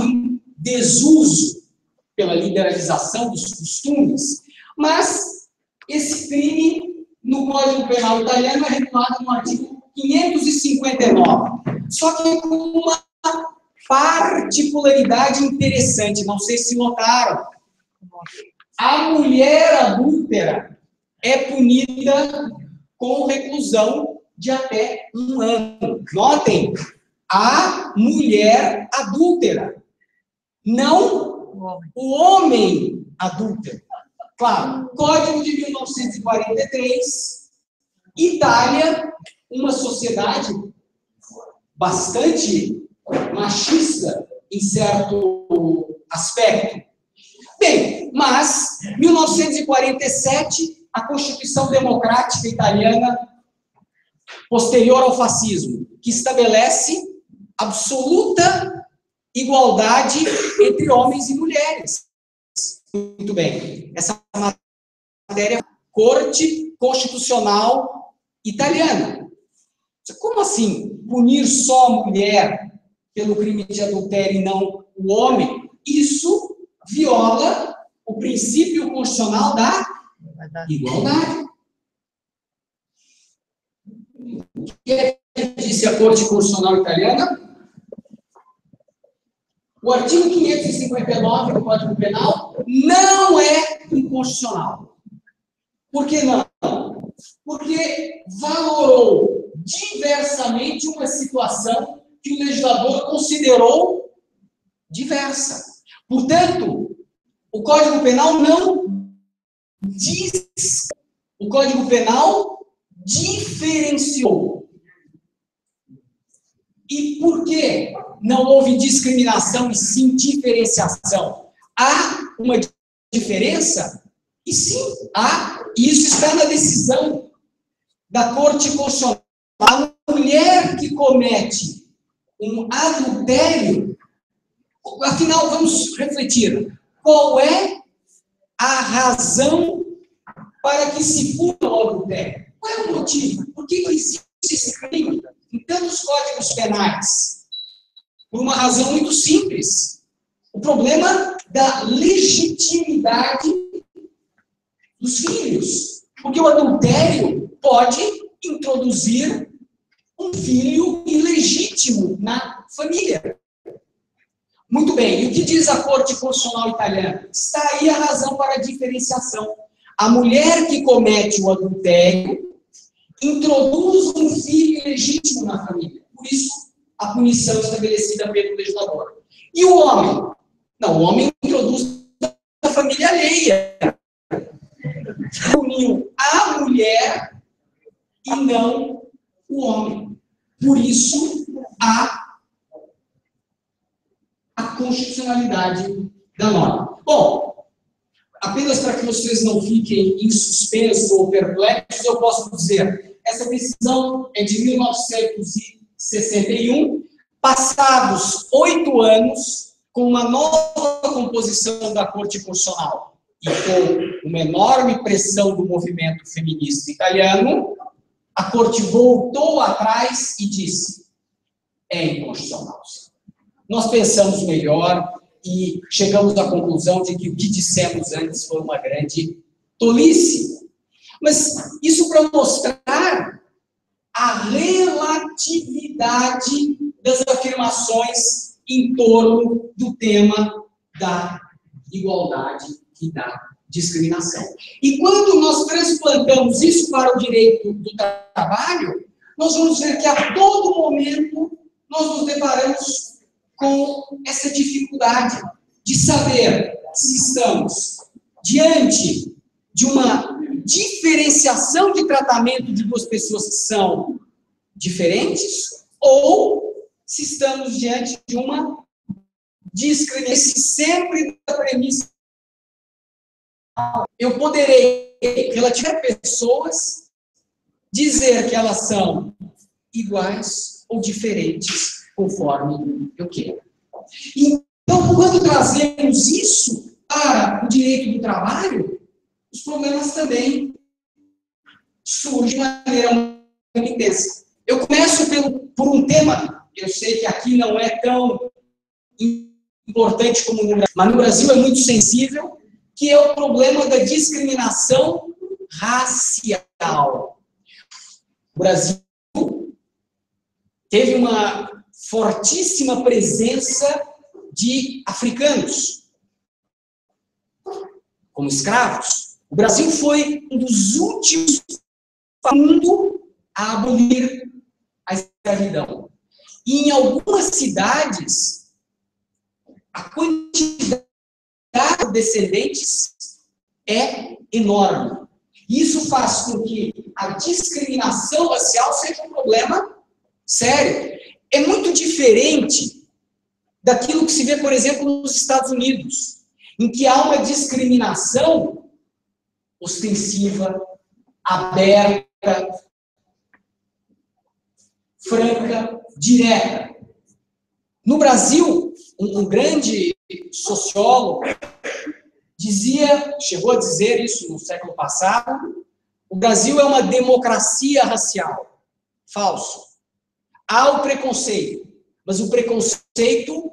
em desuso pela liberalização dos costumes, mas esse crime no Código Penal italiano é regulado no artigo 559. Só que com uma particularidade interessante, não sei se notaram. A mulher adúltera é punida com reclusão de até 1 ano. Notem, a mulher adúltera, não o homem adúltero. Claro, Código de 1943, Itália, uma sociedade bastante machista em certo aspecto. Bem, mas 1947, a Constituição Democrática Italiana, posterior ao fascismo, que estabelece absoluta igualdade entre homens e mulheres. Muito bem. Essa matéria é Corte Constitucional Italiana. Como assim? Punir só a mulher pelo crime de adultério e não o homem? Isso viola o princípio constitucional da igualdade. O que disse a Corte Constitucional Italiana? O artigo 559 do Código Penal não é inconstitucional. Por que não? Porque valorou diversamente uma situação que o legislador considerou diversa. Portanto, o Código Penal não diz, o Código Penal diferenciou. E por que não houve discriminação e sim diferenciação? Há uma diferença? E sim, há. E isso está na decisão da Corte Constitucional. A mulher que comete um adultério, afinal, vamos refletir. Qual é a razão para que se puna o adultério? Qual é o motivo? Por que existe esse crime em tantos códigos penais? Por uma razão muito simples. O problema da legitimidade dos filhos. Porque o adultério pode introduzir um filho ilegítimo na família. Muito bem, e o que diz a Corte Constitucional Italiana? Está aí a razão para a diferenciação. A mulher que comete o adultério introduz um filho ilegítimo na família. Por isso, a punição estabelecida pelo legislador. E o homem? Não, o homem introduz a família alheia. Puniu a mulher e não o homem. Por isso, a constitucionalidade da norma. Bom, apenas para que vocês não fiquem em suspenso ou perplexos, eu posso dizer, essa decisão é de 1961, passados 8 anos, com uma nova composição da Corte Constitucional e com uma enorme pressão do movimento feminista italiano, a Corte voltou atrás e disse, é inconstitucional. Nós pensamos melhor e chegamos à conclusão de que o que dissemos antes foi uma grande tolice. Mas isso para mostrar a relatividade das afirmações em torno do tema da igualdade e da discriminação. E quando nós transplantamos isso para o direito do trabalho, nós vamos ver que a todo momento nós nos deparamos com essa dificuldade de saber se estamos diante de uma diferenciação de tratamento de duas pessoas que são diferentes ou se estamos diante de uma discriminação sempre da premissa. Eu poderei, relativamente a pessoas, dizer que elas são iguais ou diferentes conforme eu quero. Então, quando trazemos isso para o direito do trabalho, os problemas também surgem de maneira muito intensa. Eu começo por um tema, eu sei que aqui não é tão importante como no Brasil, mas no Brasil é muito sensível, que é o problema da discriminação racial. O Brasil teve uma fortíssima presença de africanos como escravos. O Brasil foi um dos últimos do mundo a abolir a escravidão. E em algumas cidades, a quantidade de descendentes é enorme. Isso faz com que a discriminação racial seja um problema sério. É muito diferente daquilo que se vê, por exemplo, nos Estados Unidos, em que há uma discriminação ostensiva, aberta, franca, direta. No Brasil, um grande sociólogo chegou a dizer isso no século passado, o Brasil é uma democracia racial. Falso. Há o preconceito, mas o preconceito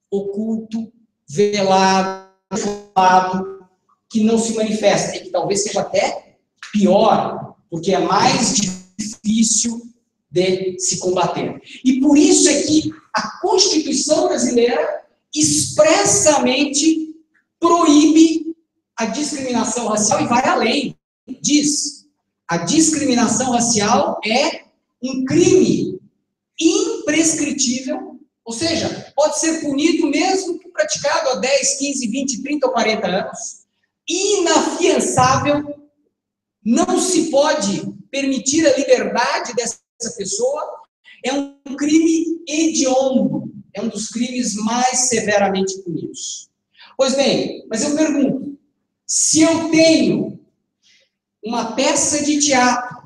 oculto, velado, que não se manifesta, e que talvez seja até pior, porque é mais difícil de se combater. E por isso é que a Constituição brasileira expressamente proíbe a discriminação racial e vai além. Diz, a discriminação racial é um crime imprescritível, ou seja, pode ser punido mesmo que praticado há 10, 15, 20, 30 ou 40 anos, inafiançável, não se pode permitir a liberdade dessa pessoa, é um crime hediondo, é um dos crimes mais severamente punidos. Pois bem, mas eu pergunto, se eu tenho uma peça de teatro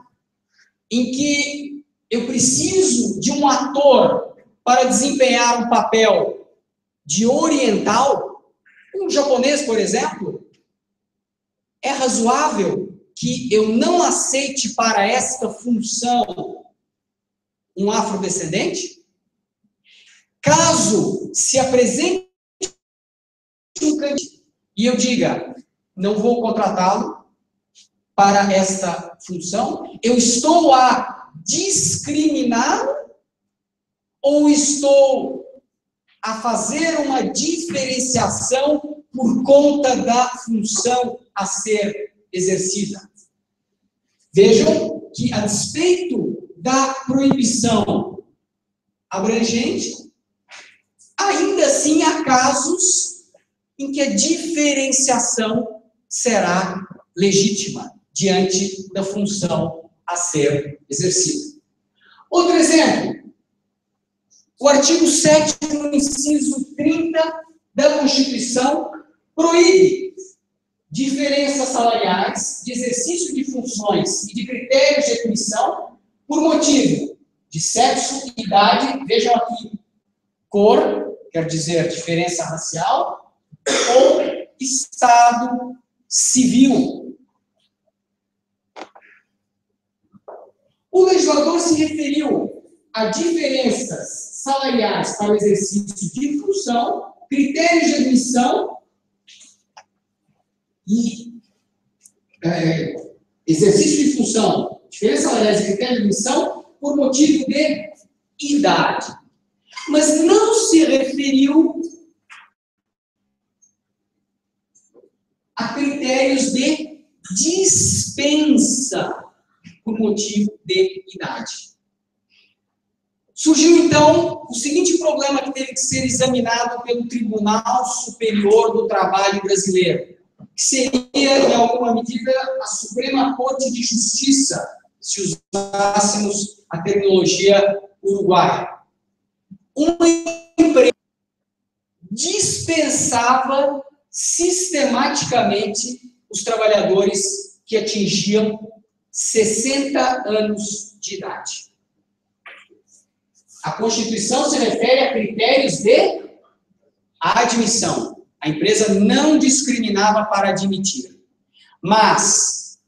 em que eu preciso de um ator para desempenhar um papel de oriental, um japonês, por exemplo, é razoável que eu não aceite para esta função um afrodescendente? Caso se apresente um candidato e eu diga, não vou contratá-lo para esta função, eu estou a discriminá-lo ou estou a fazer uma diferenciação por conta da função a ser exercida? Vejam que, a despeito da proibição abrangente, ainda assim há casos em que a diferenciação será legítima diante da função a ser exercida. Outro exemplo, o artigo 7º, inciso 30 da Constituição, proíbe diferenças salariais de exercício de funções e de critérios de admissão por motivo de sexo, idade, vejam aqui, cor, quer dizer diferença racial, ou estado civil. O legislador se referiu a diferenças salariais para o exercício de função, critérios de admissão e exercício de função, diferenças salariais e critérios de admissão por motivo de idade. Mas não se referiu a critérios de dispensa por motivo de idade. Surgiu, então, o seguinte problema que teve que ser examinado pelo Tribunal Superior do Trabalho brasileiro, que seria, em alguma medida, a Suprema Corte de Justiça, se usássemos a terminologia uruguaia. Uma empresa dispensava sistematicamente os trabalhadores que atingiam 60 anos de idade. A Constituição se refere a critérios de admissão. A empresa não discriminava para admitir. Mas,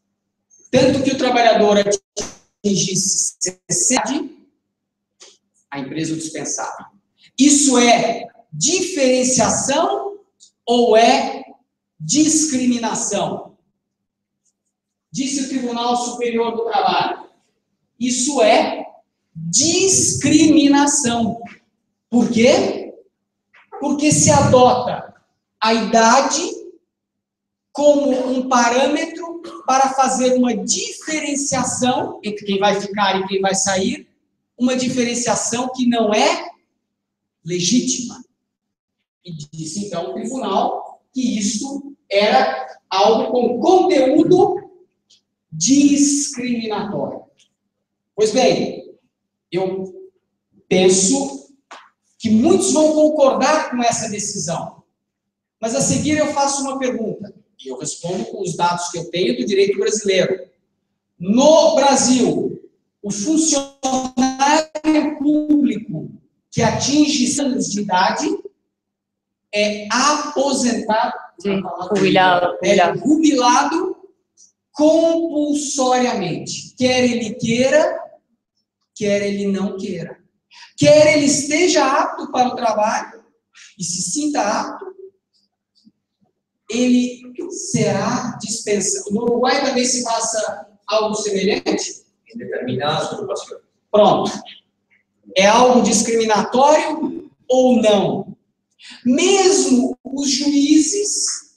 tanto que o trabalhador atingisse 60, a empresa o dispensava. Isso é diferenciação ou é discriminação? Disse o Tribunal Superior do Trabalho. Isso é discriminação. Por quê? Porque se adota a idade como um parâmetro para fazer uma diferenciação entre quem vai ficar e quem vai sair, uma diferenciação que não é legítima. E disse, então, o tribunal que isso era algo com conteúdo discriminatório. Pois bem, eu penso que muitos vão concordar com essa decisão. Mas a seguir eu faço uma pergunta, e eu respondo com os dados que eu tenho do direito brasileiro. No Brasil, o funcionário público que atinge anos de idade é aposentado, jubilado compulsoriamente. Quer ele queira, quer ele não queira. Quer ele esteja apto para o trabalho e se sinta apto, ele será dispensado. No Uruguai também se passa algo semelhante? Em determinadas ocupações. Pronto. É algo discriminatório ou não? Mesmo os juízes,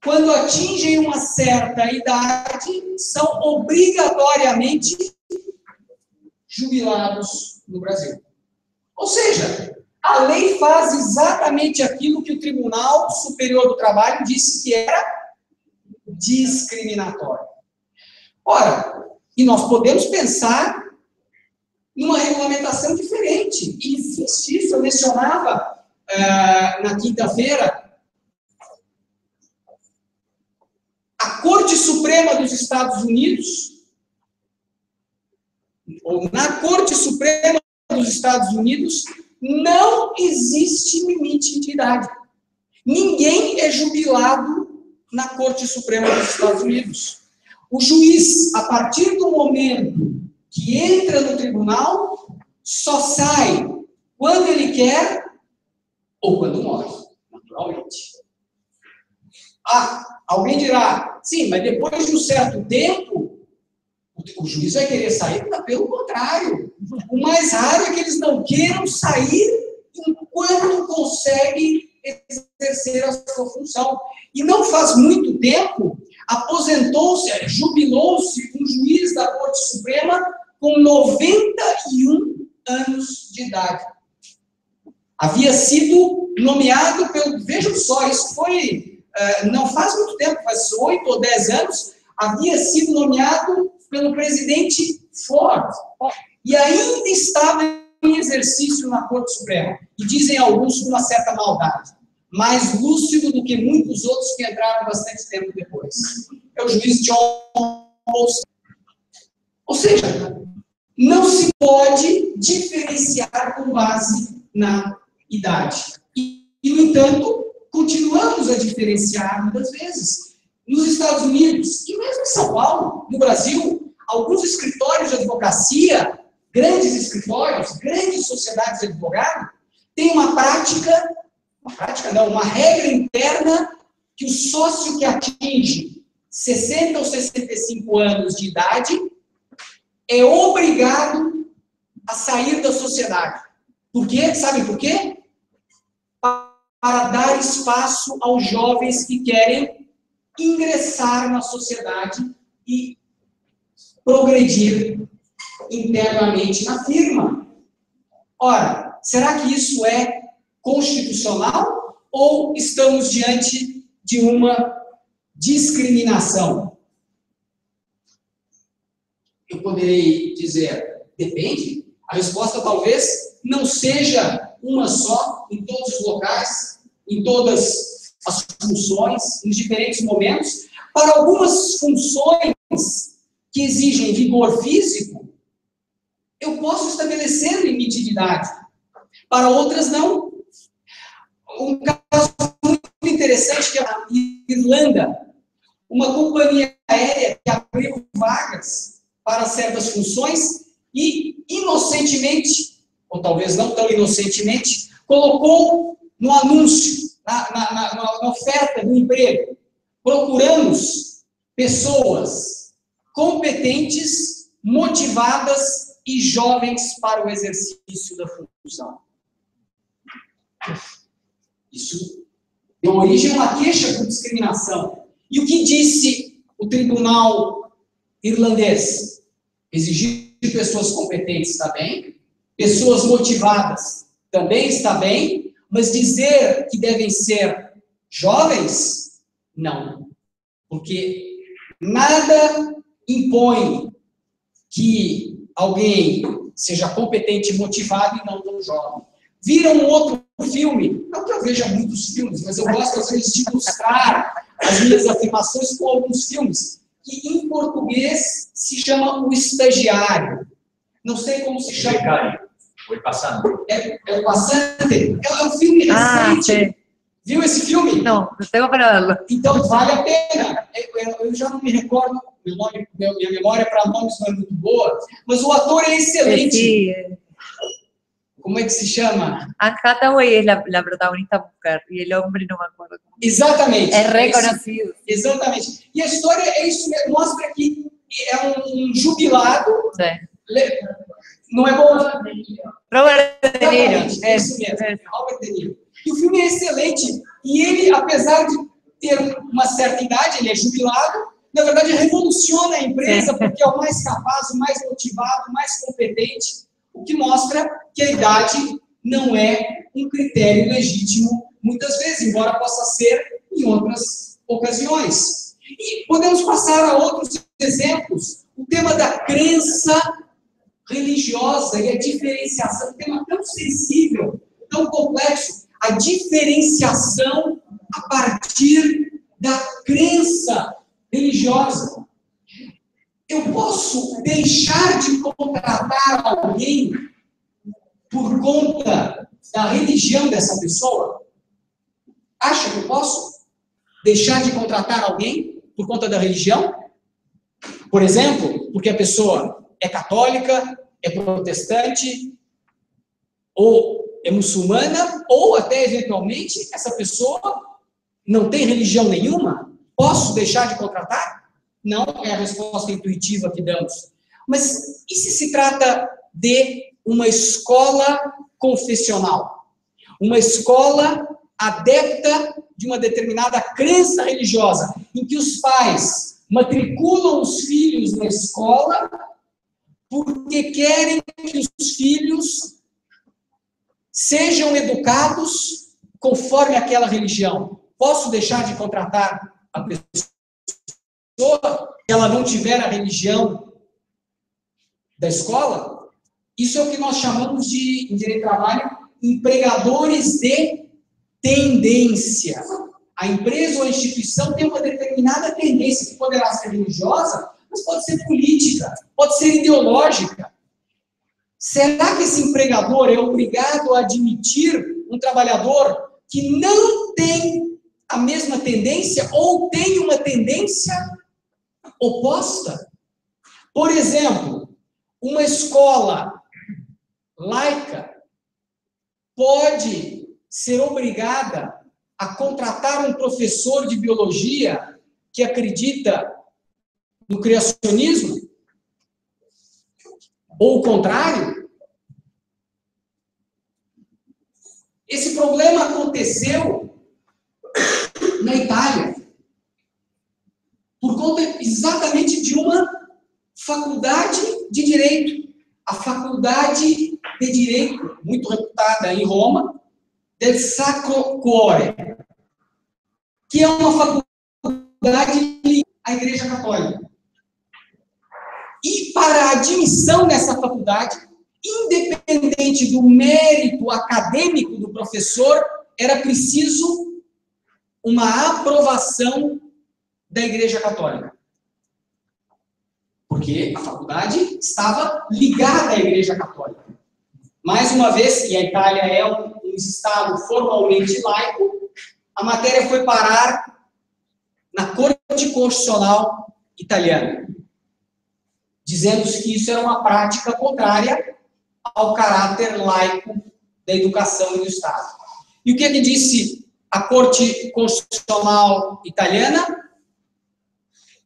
quando atingem uma certa idade, são obrigatoriamente jubilados no Brasil. Ou seja, a lei faz exatamente aquilo que o Tribunal Superior do Trabalho disse que era discriminatório. Ora, e nós podemos pensar numa regulamentação diferente. E existe isso, eu mencionava na quinta-feira, a Corte Suprema dos Estados Unidos, ou na Corte Suprema dos Estados Unidos, não existe limite de idade. Ninguém é jubilado na Corte Suprema dos Estados Unidos. O juiz, a partir do momento que entra no tribunal, só sai quando ele quer ou quando morre, naturalmente. Alguém dirá, sim, mas depois de um certo tempo, o juiz vai querer sair, mas pelo contrário. O mais raro é que eles não queiram sair enquanto conseguem exercer a sua função. E não faz muito tempo, aposentou-se, jubilou-se um juiz da Corte Suprema com 91 anos de idade. Havia sido nomeado pelo... Vejam só, isso foi... não faz muito tempo, faz 8 ou 10 anos, havia sido nomeado pelo presidente Ford. E ainda estava em exercício na Corte Suprema. E dizem alguns com uma certa maldade. Mais lúcido do que muitos outros que entraram bastante tempo depois. É o juiz John Paul. Ou seja, não se pode diferenciar com base na idade. E, no entanto, continuamos a diferenciar muitas vezes. Nos Estados Unidos, e mesmo em São Paulo, no Brasil, alguns escritórios de advocacia, grandes escritórios, grandes sociedades de advogado, têm uma regra interna que o sócio que atinge 60 ou 65 anos de idade é obrigado a sair da sociedade. Por quê? Sabe por quê? Para dar espaço aos jovens que querem ingressar na sociedade e progredir internamente na firma. Ora, será que isso é constitucional ou estamos diante de uma discriminação? Eu poderei dizer, depende. A resposta talvez não seja uma só em todos os locais, em todas as funções, em diferentes momentos. Para algumas funções que exigem vigor físico, eu posso estabelecer limite de idade. Para outras, não. Um caso muito interessante que é a Irlanda. Uma companhia aérea que abriu vagas para certas funções e, inocentemente, ou talvez não tão inocentemente, colocou no anúncio, na oferta do emprego, procuramos pessoas competentes, motivadas e jovens para o exercício da função. Isso deu origem a uma queixa por discriminação. E o que disse o tribunal irlandês? Exigir pessoas competentes está bem, pessoas motivadas também está bem, mas dizer que devem ser jovens, não. Porque nada impõe que alguém seja competente e motivado e não tão jovem. Viram um outro filme, não que eu veja muitos filmes, mas eu gosto às vezes de ilustrar as minhas afirmações com alguns filmes, que em português se chama O Estagiário. Não sei como se chama. O Passante. É o Passante? É um filme recente. Viu esse filme? Não tenho para verlo. Então, vale a pena. Eu já não me recordo, minha memória para nomes não é muito boa, mas o ator é excelente. Sí. Como é que se chama? Anne Hathaway es la protagonista mujer y el hombre no me acuerdo. Exatamente. É reconhecido. Exatamente. E a história é isso mesmo, mostra que é um jubilado. Sí. Não é bom? Robert De Niro. É isso mesmo. Robert De Niro. E o filme é excelente. E ele, apesar de ter uma certa idade, ele é jubilado, na verdade revoluciona a empresa porque é o mais capaz, o mais motivado, o mais competente, o que mostra que a idade não é um critério legítimo muitas vezes, embora possa ser em outras ocasiões. E podemos passar a outros exemplos. O tema da crença religiosa e a diferenciação, um tema tão sensível, tão complexo, a diferenciação a partir da crença religiosa. Eu posso deixar de contratar alguém por conta da religião dessa pessoa? Acha que eu posso deixar de contratar alguém por conta da religião? Por exemplo, porque a pessoa é católica, é protestante, ou é muçulmana, ou até, eventualmente, essa pessoa Não tem religião nenhuma? Posso deixar de contratar? Não é a resposta intuitiva que damos. Mas e se trata de uma escola confessional? Uma escola adepta de uma determinada crença religiosa, em que os pais matriculam os filhos na escola porque querem que os filhos sejam educados conforme aquela religião. Posso deixar de contratar a pessoa se ela não tiver a religião da escola? Isso é o que nós chamamos de, em direito do trabalho, empregadores de tendência. A empresa ou a instituição tem uma determinada tendência, que poderá ser religiosa, mas pode ser política, pode ser ideológica. Será que esse empregador é obrigado a admitir um trabalhador que não tem a mesma tendência ou tem uma tendência oposta? Por exemplo, uma escola laica pode ser obrigada a contratar um professor de biologia que acredita no criacionismo? Ou o contrário? Esse problema aconteceu na Itália, por conta exatamente de uma faculdade de direito. A faculdade de direito, muito reputada em Roma, del Sacro Cuore, que é uma faculdade à Igreja Católica. E para a admissão nessa faculdade, independente do mérito acadêmico do professor, era preciso uma aprovação da Igreja Católica. Porque a faculdade estava ligada à Igreja Católica. Mais uma vez, e a Itália é um estado formalmente laico, a matéria foi parar na Corte Constitucional italiana, dizendo que isso era uma prática contrária ao caráter laico da educação e do Estado. E o que é que disse a Corte Constitucional italiana?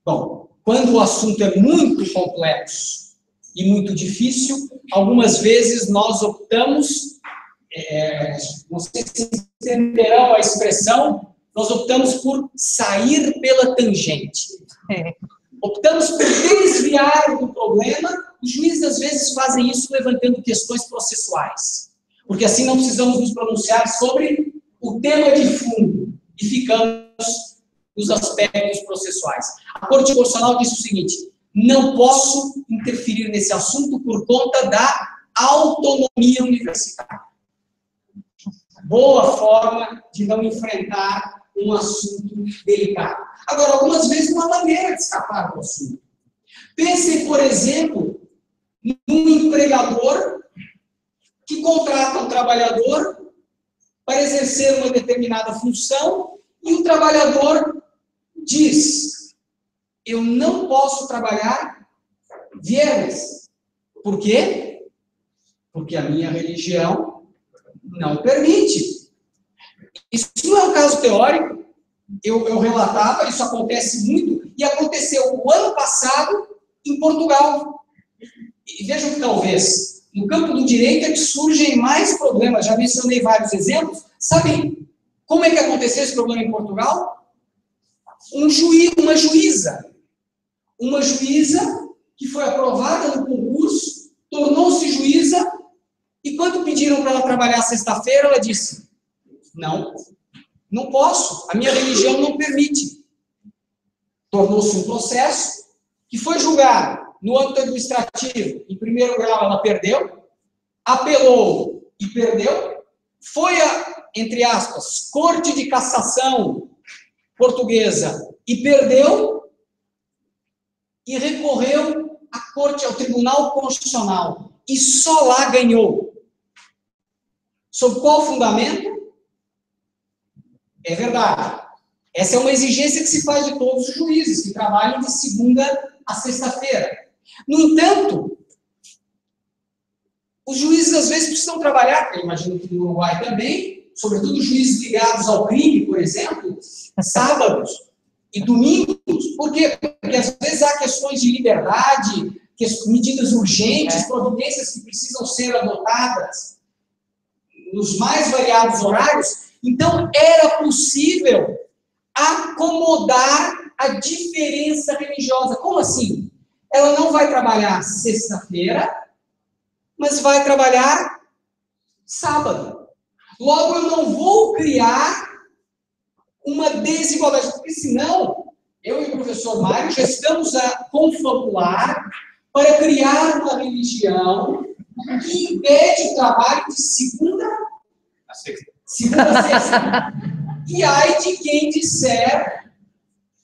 Bom, quando o assunto é muito complexo e muito difícil, algumas vezes nós optamos, não sei se entenderão a expressão, nós optamos por sair pela tangente. Optamos por desviar do problema. Os juízes, às vezes, fazem isso levantando questões processuais, porque assim não precisamos nos pronunciar sobre o tema de fundo e ficamos nos aspectos processuais. A Corte Constitucional disse o seguinte: não posso interferir nesse assunto por conta da autonomia universitária. Boa forma de não enfrentar um assunto delicado. Agora, algumas vezes, uma maneira de escapar do assunto. Pensem, por exemplo, num empregador que contrata um trabalhador para exercer uma determinada função e o trabalhador diz: eu não posso trabalhar viernes. Por quê? Porque a minha religião não permite. Isso não é um caso teórico. Eu relatava, isso acontece muito, e aconteceu o ano passado em Portugal. E vejam que talvez no campo do direito é que surgem mais problemas. Já mencionei vários exemplos. Sabem como é que aconteceu esse problema em Portugal? Uma juíza que foi aprovada no concurso, tornou-se juíza, e quando pediram para ela trabalhar sexta-feira, ela disse: não posso, a minha religião não permite. Tornou-se um processo que foi julgado no âmbito administrativo. Em primeiro grau ela perdeu, apelou e perdeu, foi a, entre aspas, Corte de Cassação portuguesa e perdeu, e recorreu à Corte, ao Tribunal Constitucional, e só lá ganhou. Sob qual fundamento? É verdade. Essa é uma exigência que se faz de todos os juízes, que trabalham de segunda a sexta-feira. No entanto, os juízes às vezes precisam trabalhar, eu imagino que no Uruguai também, sobretudo juízes ligados ao crime, por exemplo, sábados e domingos. Por quê? Porque às vezes há questões de liberdade, medidas urgentes, providências que precisam ser adotadas nos mais variados horários. Então, era possível acomodar a diferença religiosa. Como assim? Ela não vai trabalhar sexta-feira, mas vai trabalhar sábado. Logo, eu não vou criar uma desigualdade, porque senão, eu e o professor Mário já estamos a confabular para criar uma religião que impede o trabalho de segunda a sexta. E ai de quem disser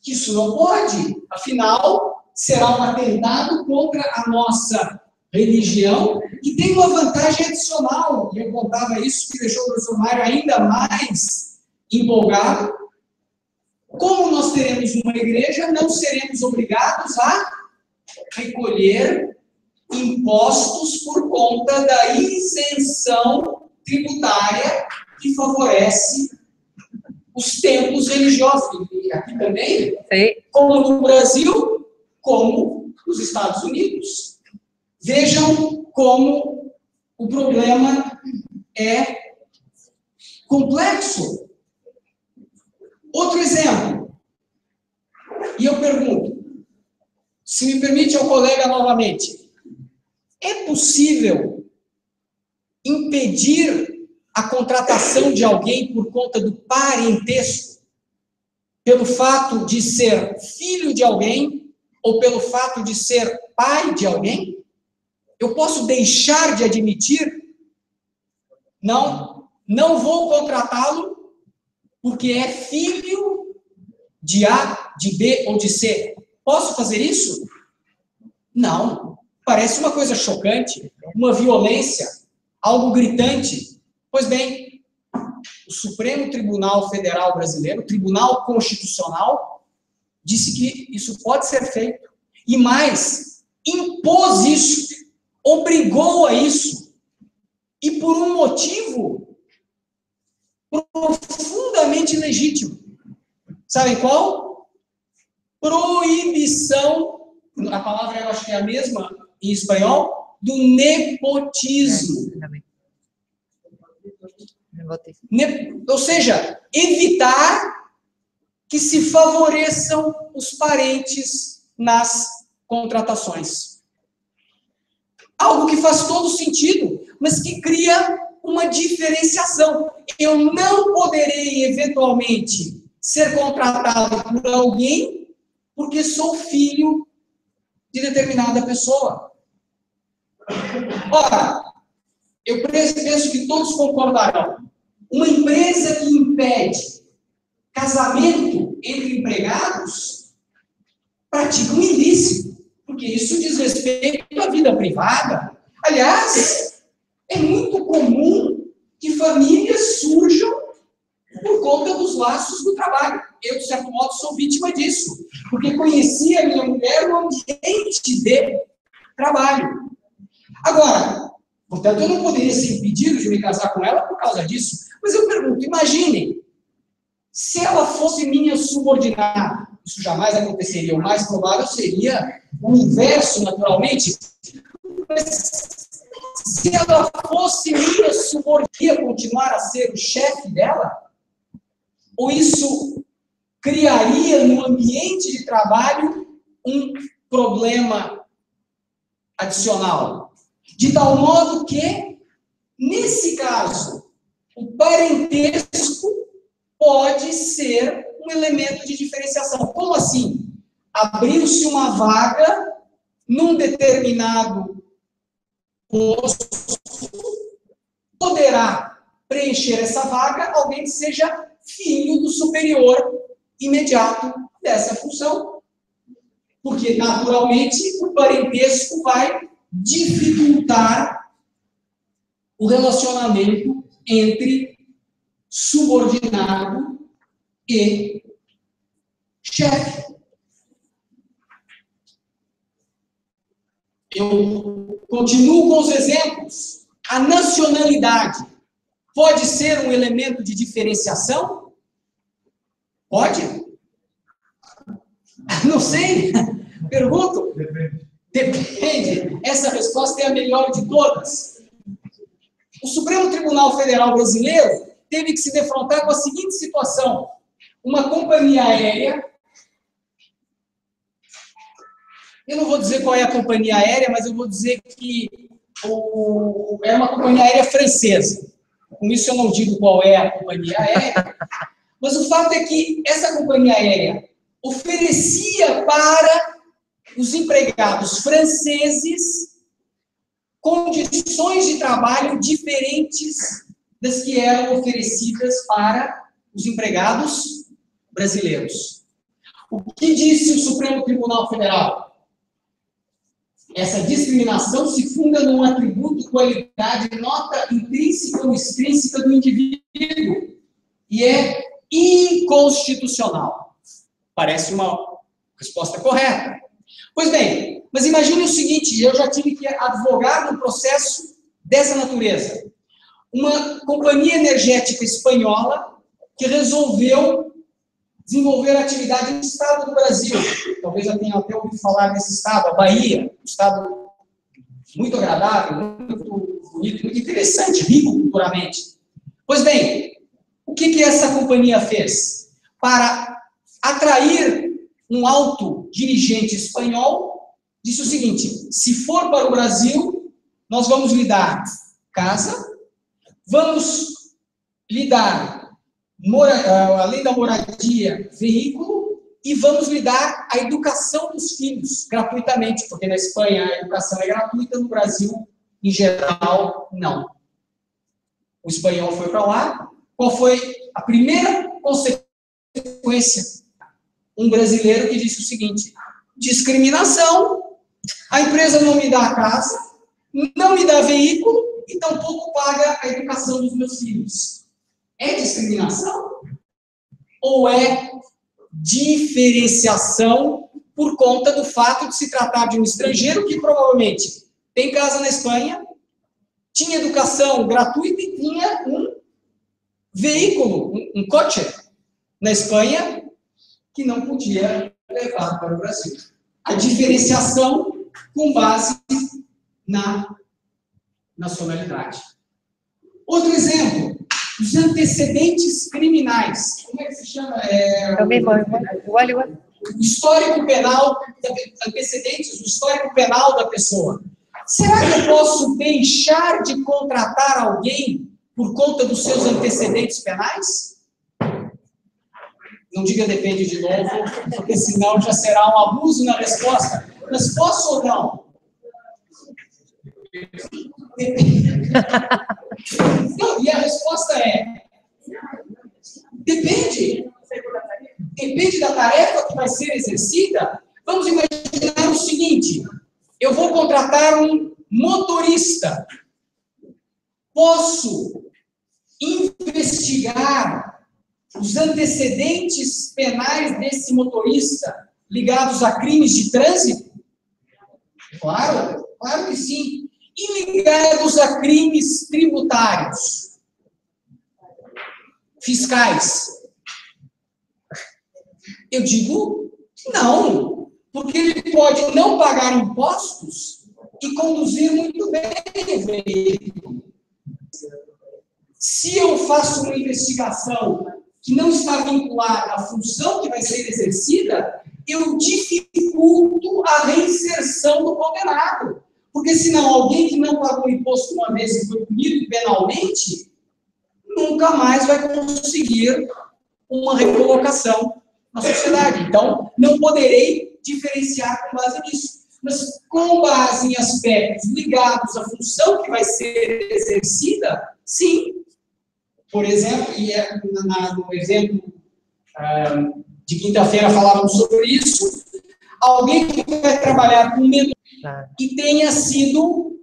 que isso não pode. Afinal, será um atentado contra a nossa religião, que tem uma vantagem adicional. E eu contava isso, que deixou o professor Mário ainda mais empolgado. Como nós teremos uma igreja, não seremos obrigados a recolher impostos por conta da isenção tributária que favorece os templos religiosos. E aqui também, como no Brasil, como nos Estados Unidos. Vejam como o problema é complexo. Outro exemplo. E eu pergunto, se me permite ao colega novamente, é possível impedir a contratação de alguém por conta do parentesco, pelo fato de ser filho de alguém ou pelo fato de ser pai de alguém? Eu posso deixar de admitir? Não vou contratá-lo porque é filho de A, de B ou de C. Posso fazer isso? Não. Parece uma coisa chocante, uma violência, algo gritante. Pois bem, o Supremo Tribunal Federal Brasileiro, o Tribunal Constitucional, disse que isso pode ser feito. E mais, impôs isso, obrigou a isso. E por um motivo profundamente legítimo. Sabem qual? Proibição, a palavra eu acho que é a mesma em espanhol, do nepotismo. Ou seja, evitar que se favoreçam os parentes nas contratações. Algo que faz todo sentido, mas que cria uma diferenciação. Eu não poderei, eventualmente, ser contratado por alguém porque sou filho de determinada pessoa. Ora, eu penso que todos concordarão. Uma empresa que impede casamento entre empregados pratica um ilícito, porque isso diz respeito à vida privada. Aliás, é muito comum que famílias surjam por conta dos laços do trabalho. Eu, de certo modo, sou vítima disso, porque conheci a minha mulher no ambiente de trabalho. Agora, portanto, eu não poderia ser impedido de me casar com ela por causa disso. Mas eu pergunto, imaginem, se ela fosse minha subordinada, isso jamais aconteceria, o mais provável seria o inverso, naturalmente. Mas se ela fosse minha subordinada, continuar a ser o chefe dela? Ou isso criaria no ambiente de trabalho um problema adicional? De tal modo que, nesse caso, o parentesco pode ser um elemento de diferenciação. Como assim? Abriu-se uma vaga num determinado posto, poderá preencher essa vaga alguém que seja filho do superior imediato dessa função. Porque, naturalmente, o parentesco vai dificultar o relacionamento entre subordinado e chefe. Eu continuo com os exemplos. A nacionalidade. pode ser um elemento de diferenciação? Pode? Não sei. Pergunto. Depende. Essa resposta é a melhor de todas. O Supremo Tribunal Federal Brasileiro teve que se defrontar com a seguinte situação. Uma companhia aérea, eu não vou dizer qual é a companhia aérea, mas eu vou dizer que é uma companhia aérea francesa. Com isso eu não digo qual é a companhia aérea, mas o fato é que essa companhia aérea oferecia para os empregados franceses condições de trabalho diferentes das que eram oferecidas para os empregados brasileiros. O que disse o Supremo Tribunal Federal? Essa discriminação se funda num atributo, qualidade, nota intrínseca ou extrínseca do indivíduo e é inconstitucional. Parece uma resposta correta. Pois bem, mas imagine o seguinte, eu já tive que advogar num processo dessa natureza. Uma companhia energética espanhola que resolveu desenvolver atividade no estado do Brasil. Talvez já tenha até ouvido falar desse estado, a Bahia, um estado muito agradável, muito bonito, muito interessante, rico culturalmente. Pois bem, o que essa companhia fez? Para atrair um alto dirigente espanhol, disse o seguinte, se for para o Brasil, nós vamos lhe dar casa, vamos lhe dar, além da moradia, veículo, e vamos lhe dar a educação dos filhos, gratuitamente, porque na Espanha a educação é gratuita, no Brasil, em geral, não. O espanhol foi para lá. Qual foi a primeira consequência? Um brasileiro que disse o seguinte, discriminação, a empresa não me dá casa, não me dá veículo, e tampouco paga a educação dos meus filhos. É discriminação? Ou é diferenciação por conta do fato de se tratar de um estrangeiro que provavelmente tem casa na Espanha, tinha educação gratuita e tinha um veículo, um coche na Espanha que não podia levar para o Brasil. A diferenciação com base na nacionalidade. Outro exemplo, os antecedentes criminais. Como é que se chama? O histórico penal, antecedentes, o histórico penal da pessoa. Será que eu posso deixar de contratar alguém por conta dos seus antecedentes penais? Não diga depende de novo, porque senão já será um abuso na resposta. Mas posso ou não? Não, e a resposta é: depende. Depende da tarefa que vai ser exercida. Vamos imaginar o seguinte: eu vou contratar um motorista. Posso investigar os antecedentes penais desse motorista ligados a crimes de trânsito? Claro, claro que sim. E ligados a crimes tributários, fiscais? Eu digo não, porque ele pode não pagar impostos e conduzir muito bem o veículo. Se eu faço uma investigação que não está vinculada à função que vai ser exercida, eu dificulto a reinserção do condenado. Porque senão alguém que não pagou imposto uma vez e foi punido penalmente, nunca mais vai conseguir uma recolocação na sociedade. Então, não poderei diferenciar com base nisso. Mas com base em aspectos ligados à função que vai ser exercida, sim. Por exemplo, no exemplo de quinta-feira falávamos sobre isso, alguém que vai trabalhar com menor e tenha sido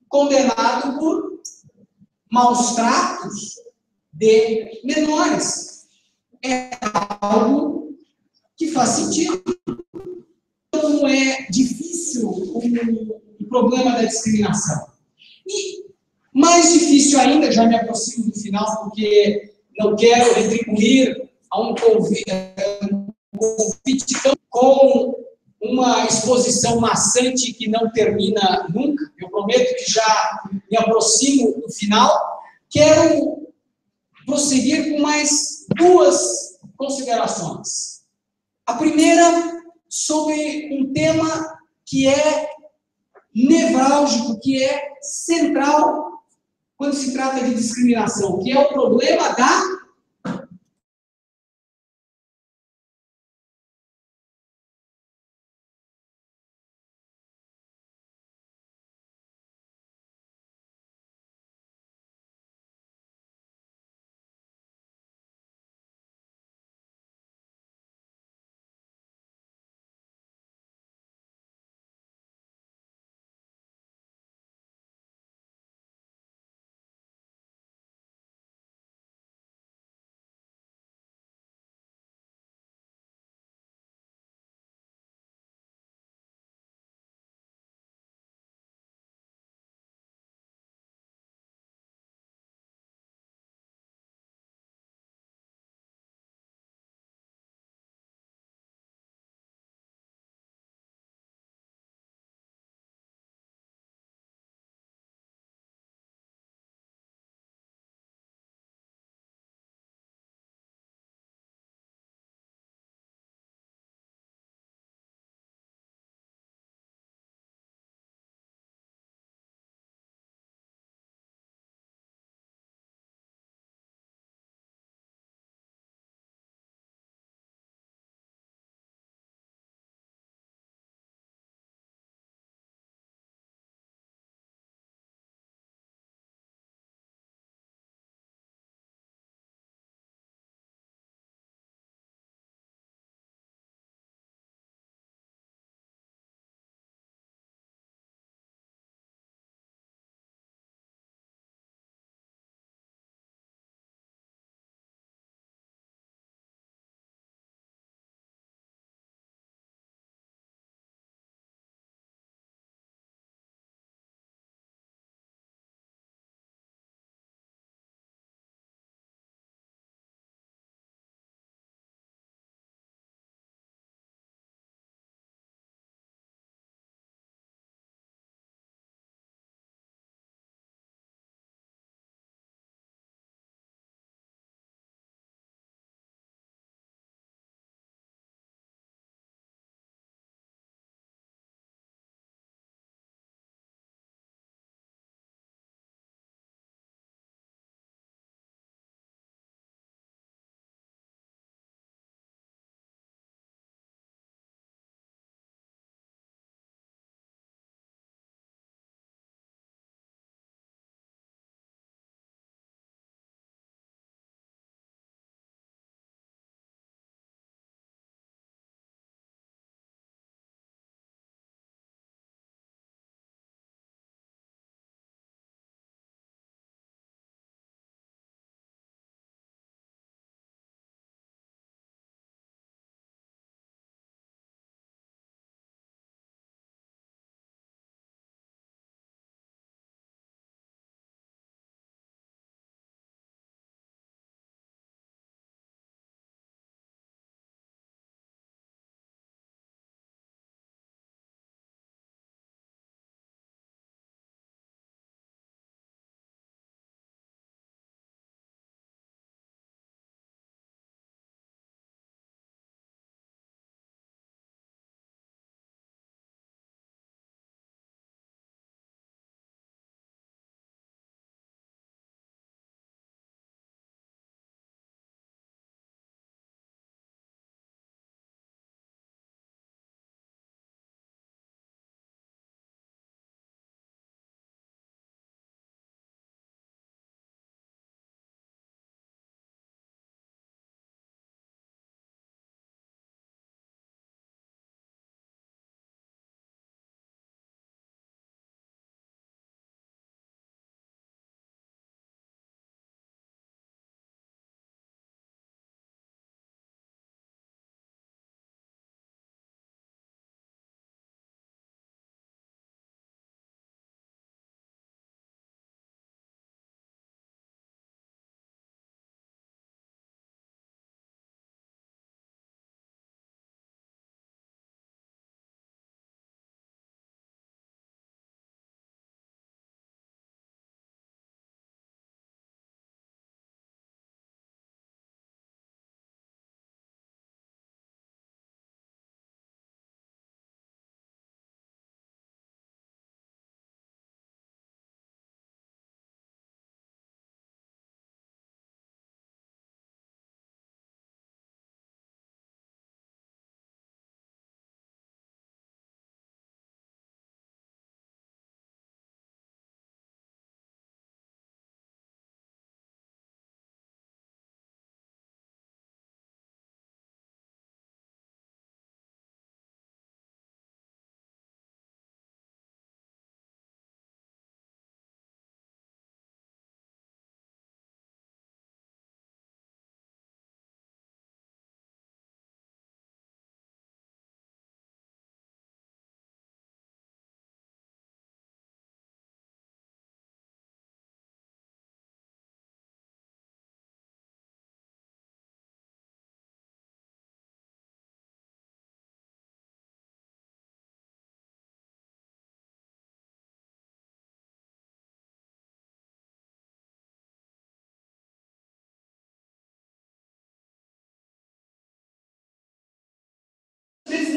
condenado por maus tratos de menores. É algo que faz sentido. Não é difícil o problema da discriminação. E Mais difícil ainda, já me aproximo do final, porque não quero retribuir a um convite com uma exposição maçante que não termina nunca. Eu prometo que já me aproximo do final. Quero prosseguir com mais duas considerações. A primeira, sobre um tema que é nevrálgico, que é central quando se trata de discriminação, que é o problema da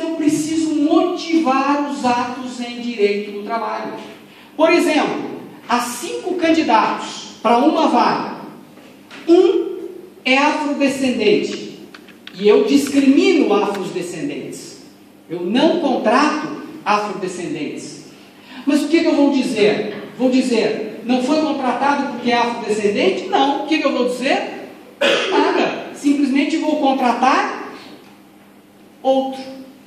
eu preciso motivar os atos em direito do trabalho. Por exemplo, há 5 candidatos para uma vaga. Um é afrodescendente e eu discrimino afrodescendentes. Eu não contrato afrodescendentes. Mas o que eu vou dizer? Vou dizer, não foi contratado porque é afrodescendente? Não. O que eu vou dizer? Nada. Simplesmente vou contratar outro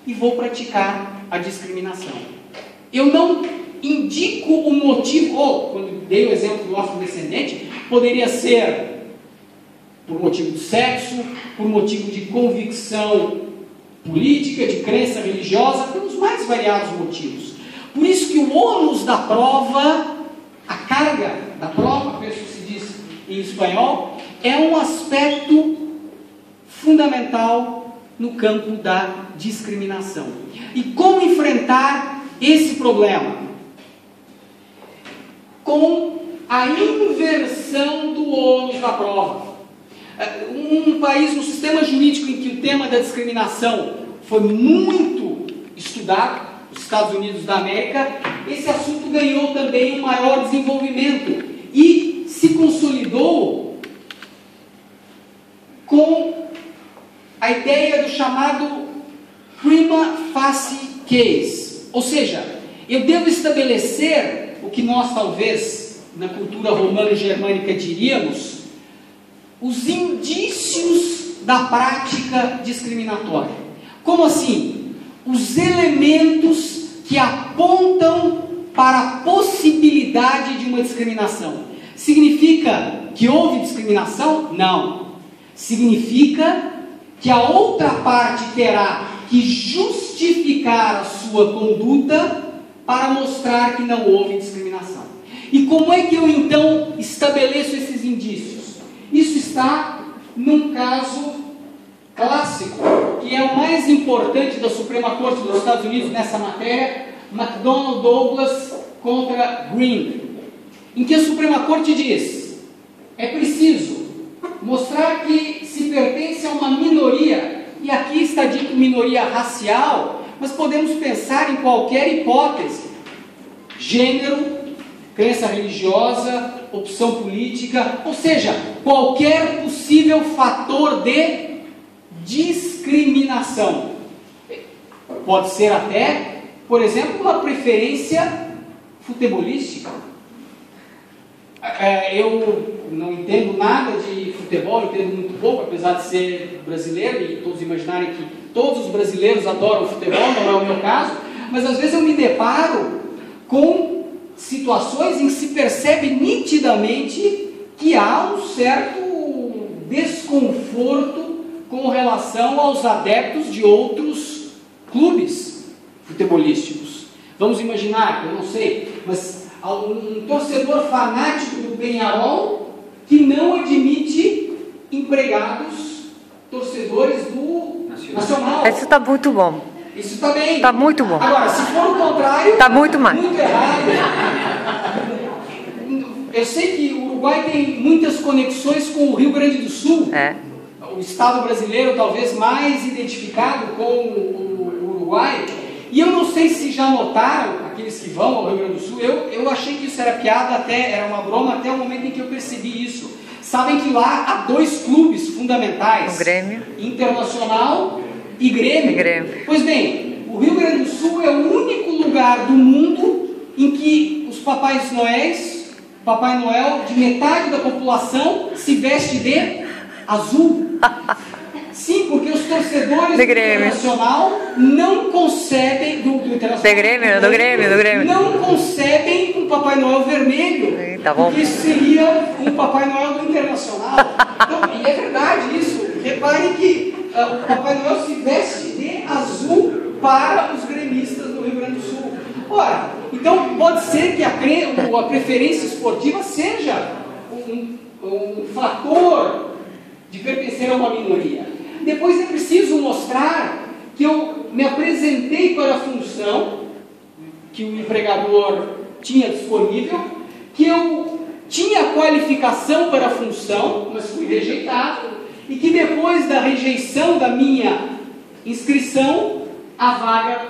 e vou praticar a discriminação. Eu não indico o motivo, ou, quando dei o exemplo do afrodescendente, poderia ser por motivo de sexo, por motivo de convicção política, de crença religiosa, pelos mais variados motivos. Por isso que o ônus da prova, a carga da prova, penso que se diz em espanhol, é um aspecto fundamental no campo da discriminação. E como enfrentar esse problema? Com a inversão do ônus da prova. Um país, um sistema jurídico em que o tema da discriminação foi muito estudado, os Estados Unidos da América, esse assunto ganhou também um maior desenvolvimento e se consolidou com a ideia do chamado prima facie case. Ou seja, eu devo estabelecer o que nós talvez na cultura romana e germânica diríamos, os indícios da prática discriminatória. Como assim? Os elementos que apontam para a possibilidade de uma discriminação. Significa que houve discriminação? Não. Significa que a outra parte terá que justificar a sua conduta para mostrar que não houve discriminação. E como é que eu então estabeleço esses indícios? Isso está num caso clássico, que é o mais importante da Suprema Corte dos Estados Unidos nessa matéria, McDonnell Douglas contra Green, em que a Suprema Corte diz: é preciso mostrar que se pertence a uma minoria, e aqui está dito minoria racial, mas podemos pensar em qualquer hipótese, gênero, crença religiosa, opção política, ou seja, qualquer possível fator de discriminação. Pode ser até, por exemplo, uma preferência futebolística. Eu não entendo nada de futebol, entendo muito pouco, apesar de ser brasileiro, e todos imaginarem que todos os brasileiros adoram futebol, não é o meu caso, mas às vezes eu me deparo com situações em que se percebe nitidamente que há um certo desconforto com relação aos adeptos de outros clubes futebolísticos. Vamos imaginar, eu não sei, mas um torcedor fanático do Peñarol que não admite empregados torcedores do Nacional. Isso está muito bom. Isso está bem. Está muito bom. Agora, se for o contrário, está muito mal. Muito errado. Eu sei que o Uruguai tem muitas conexões com o Rio Grande do Sul. É. O estado brasileiro talvez mais identificado com o Uruguai. E eu não sei se já notaram, aqueles que vão ao Rio Grande do Sul, eu achei que isso era piada, até era uma broma, até o momento em que eu percebi isso. Sabem que lá há 2 clubes fundamentais. O Grêmio. Internacional e Grêmio. Grêmio. Pois bem, o Rio Grande do Sul é o único lugar do mundo em que os Papai Noel, de metade da população, se veste de azul. Sim, porque os torcedores do Internacional não concebem do Grêmio não concebem um Papai Noel vermelho, tá bom. porque isso seria um Papai Noel do Internacional. Então, e é verdade isso. Reparem que o Papai Noel se veste de azul para os gremistas do Rio Grande do Sul. Ora, então pode ser que a preferência esportiva seja um fator de pertencer a uma minoria. Depois é preciso mostrar que eu me apresentei para a função que o empregador tinha disponível, que eu tinha qualificação para a função, mas fui rejeitado, e que depois da rejeição da minha inscrição, a vaga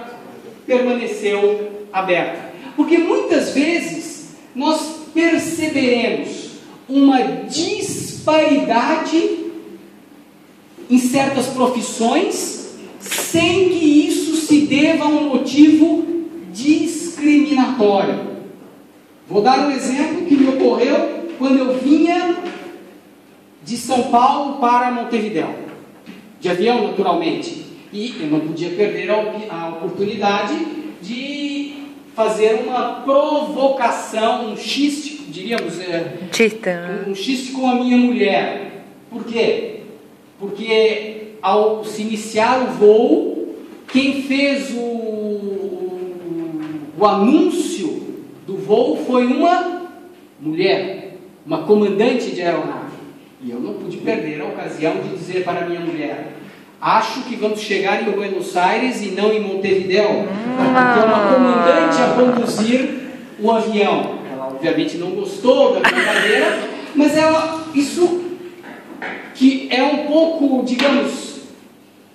permaneceu aberta. Porque muitas vezes nós perceberemos uma disparidade em certas profissões, sem que isso se deva a um motivo discriminatório. Vou dar um exemplo que me ocorreu quando eu vinha de São Paulo para Montevidéu, de avião, naturalmente, e eu não podia perder a oportunidade de fazer uma provocação, um xiste, diríamos, um xiste com a minha mulher. Por quê? Porque ao se iniciar o voo, quem fez o anúncio do voo foi uma mulher, uma comandante de aeronave. E eu não pude perder a ocasião de dizer para a minha mulher: acho que vamos chegar em Buenos Aires e não em Montevidéu, porque é uma comandante a conduzir o avião. Ela obviamente não gostou da brincadeira, mas isso que é um pouco, digamos,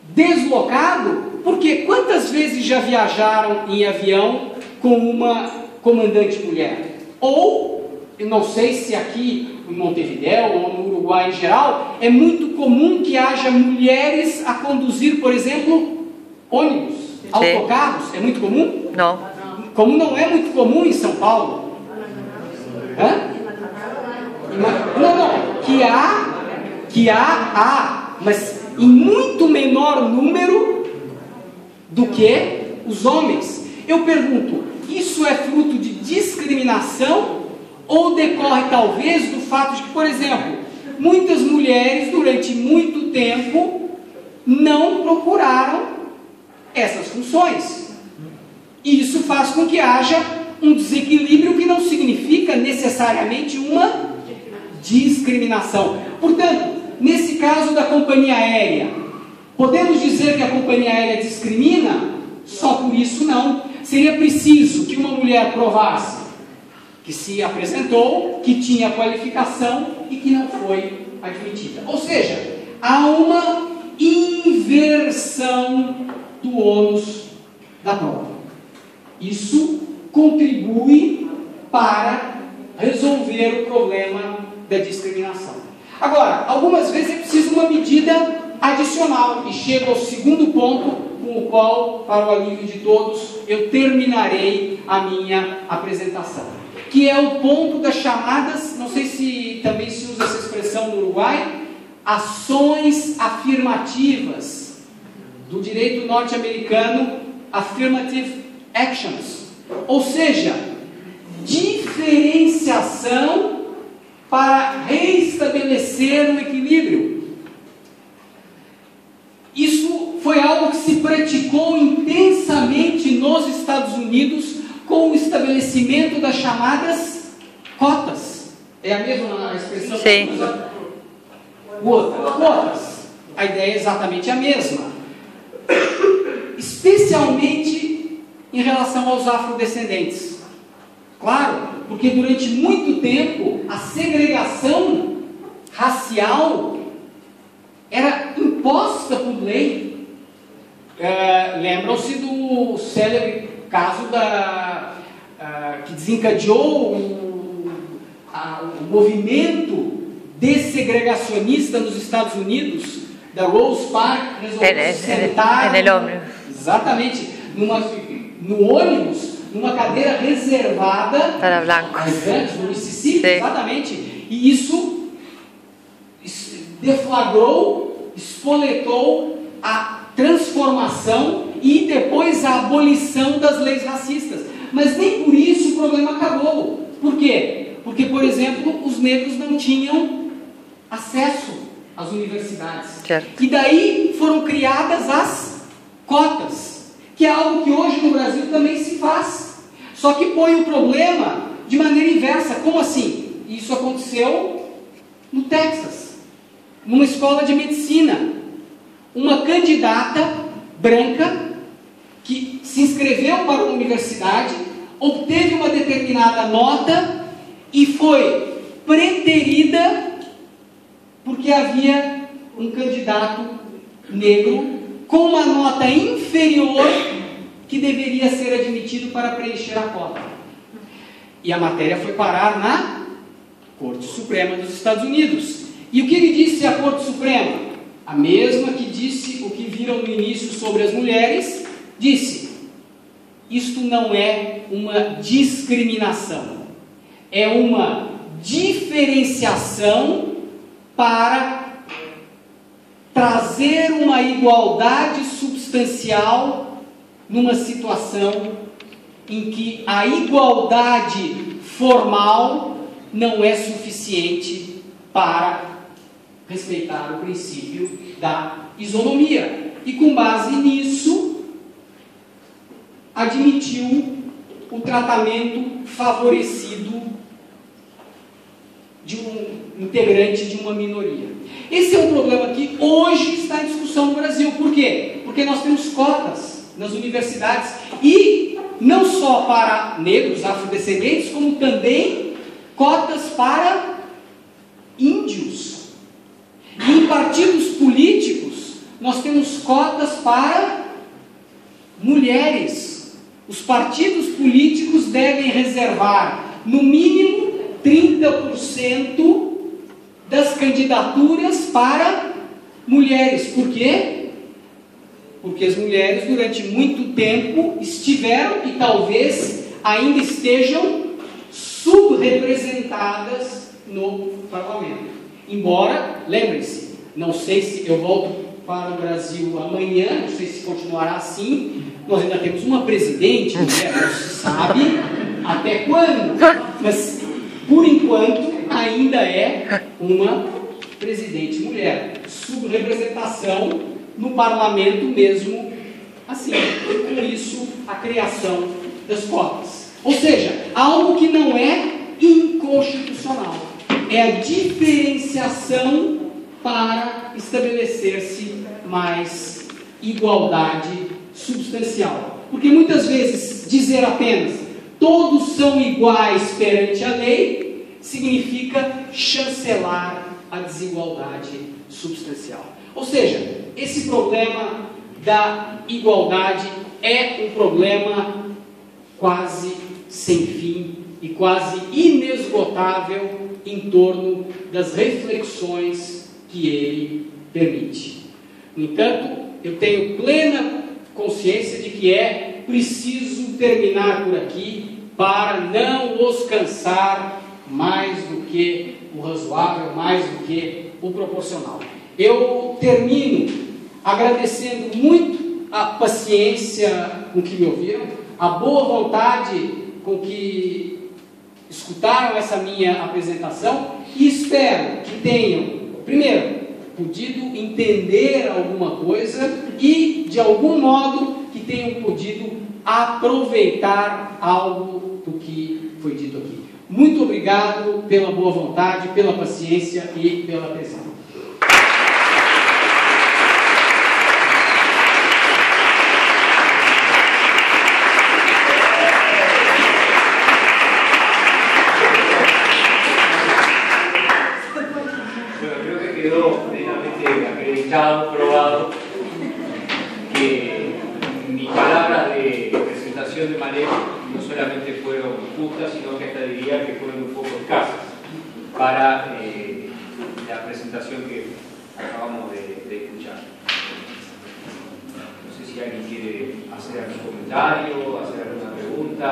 deslocado, porque quantas vezes já viajaram em avião com uma comandante mulher? Ou, eu não sei se aqui em Montevidéu ou no Uruguai em geral, é muito comum que haja mulheres a conduzir, por exemplo, ônibus, autocarros. É muito comum? Não. Como não é muito comum em São Paulo? Hã? Não. Que há, mas em muito menor número do que os homens. Eu pergunto, isso é fruto de discriminação ou decorre talvez do fato de que, por exemplo, muitas mulheres durante muito tempo não procuraram essas funções? E isso faz com que haja um desequilíbrio que não significa necessariamente uma discriminação. Portanto, nesse caso da companhia aérea, podemos dizer que a companhia aérea discrimina? Só por isso não. Seria preciso que uma mulher provasse que se apresentou, que tinha qualificação e que não foi admitida. Ou seja, há uma inversão do ônus da prova. Isso contribui para resolver o problema da discriminação. Agora, algumas vezes é preciso uma medida adicional, e chego ao segundo ponto, com o qual, para o alívio de todos, eu terminarei a minha apresentação, que é o ponto das chamadas, não sei se também se usa essa expressão no Uruguai, ações afirmativas, do direito norte-americano, affirmative actions, ou seja, diferenciação para reestabelecer um equilíbrio. Isso foi algo que se praticou intensamente nos Estados Unidos com o estabelecimento das chamadas cotas. É a mesma expressão? Sim. Cotas. A ideia é exatamente a mesma. Especialmente em relação aos afrodescendentes. Claro, porque durante muito tempo a segregação racial era imposta por lei. Lembram-se do célebre caso que desencadeou o movimento dessegregacionista nos Estados Unidos, da Rose Park, resolveu se sentar exatamente no ônibus, numa cadeira reservada para brancos, no Mississippi, exatamente, e isso deflagrou, espoletou a transformação e depois a abolição das leis racistas. Mas nem por isso o problema acabou. Por quê? Porque, por exemplo, os negros não tinham acesso às universidades. Certo. E daí foram criadas as cotas, que é algo que hoje no Brasil também se faz. Só que põe o problema de maneira inversa. Como assim? Isso aconteceu no Texas, numa escola de medicina. Uma candidata branca que se inscreveu para uma universidade, obteve uma determinada nota e foi preterida porque havia um candidato negro com uma nota inferior que deveria ser admitido para preencher a cota. E a matéria foi parar na Corte Suprema dos Estados Unidos. E o que lhe disse a Corte Suprema? A mesma que disse o que viram no início sobre as mulheres, disse: isto não é uma discriminação, é uma diferenciação para trazer uma igualdade substancial numa situação em que a igualdade formal não é suficiente para respeitar o princípio da isonomia. E com base nisso, admitiu o tratamento favorecido de um integrante de uma minoria. Esse é um problema que hoje está em discussão no Brasil. Por quê? Porque nós temos cotas nas universidades, e não só para negros, afrodescendentes, como também cotas para índios. E em partidos políticos, nós temos cotas para mulheres. Os partidos políticos devem reservar, no mínimo, 30% das candidaturas para mulheres. Por quê? Porque as mulheres, durante muito tempo, estiveram e talvez ainda estejam subrepresentadas no parlamento. Embora, lembrem-se, não sei se eu volto para o Brasil amanhã, não sei se continuará assim, nós ainda temos uma presidente, né? Não se sabe até quando, mas por enquanto ainda é uma presidente mulher. Subrepresentação no parlamento mesmo assim, e com isso a criação das cotas. Ou seja, algo que não é inconstitucional, é a diferenciação para estabelecer-se mais igualdade substancial. Porque muitas vezes dizer apenas todos são iguais perante a lei significa chancelar a desigualdade substancial. Ou seja, esse problema da igualdade é um problema quase sem fim e quase inesgotável em torno das reflexões que ele permite. No entanto, eu tenho plena consciência de que é preciso terminar por aqui para não os cansar mais do que o razoável, mais do que o proporcional. Eu termino agradecendo muito a paciência com que me ouviram, a boa vontade com que escutaram essa minha apresentação, e espero que tenham, primeiro, podido entender alguma coisa e, de algum modo, que tenham podido aproveitar algo do que foi dito aqui. Muito obrigado pela boa vontade, pela paciência e pela atenção. Probado que mis palabras de presentación de Malek no solamente fueron justas, sino que hasta diría que fueron un poco escasas para la presentación que acabamos de escuchar. No sé si alguien quiere hacer algún comentario, hacer alguna pregunta.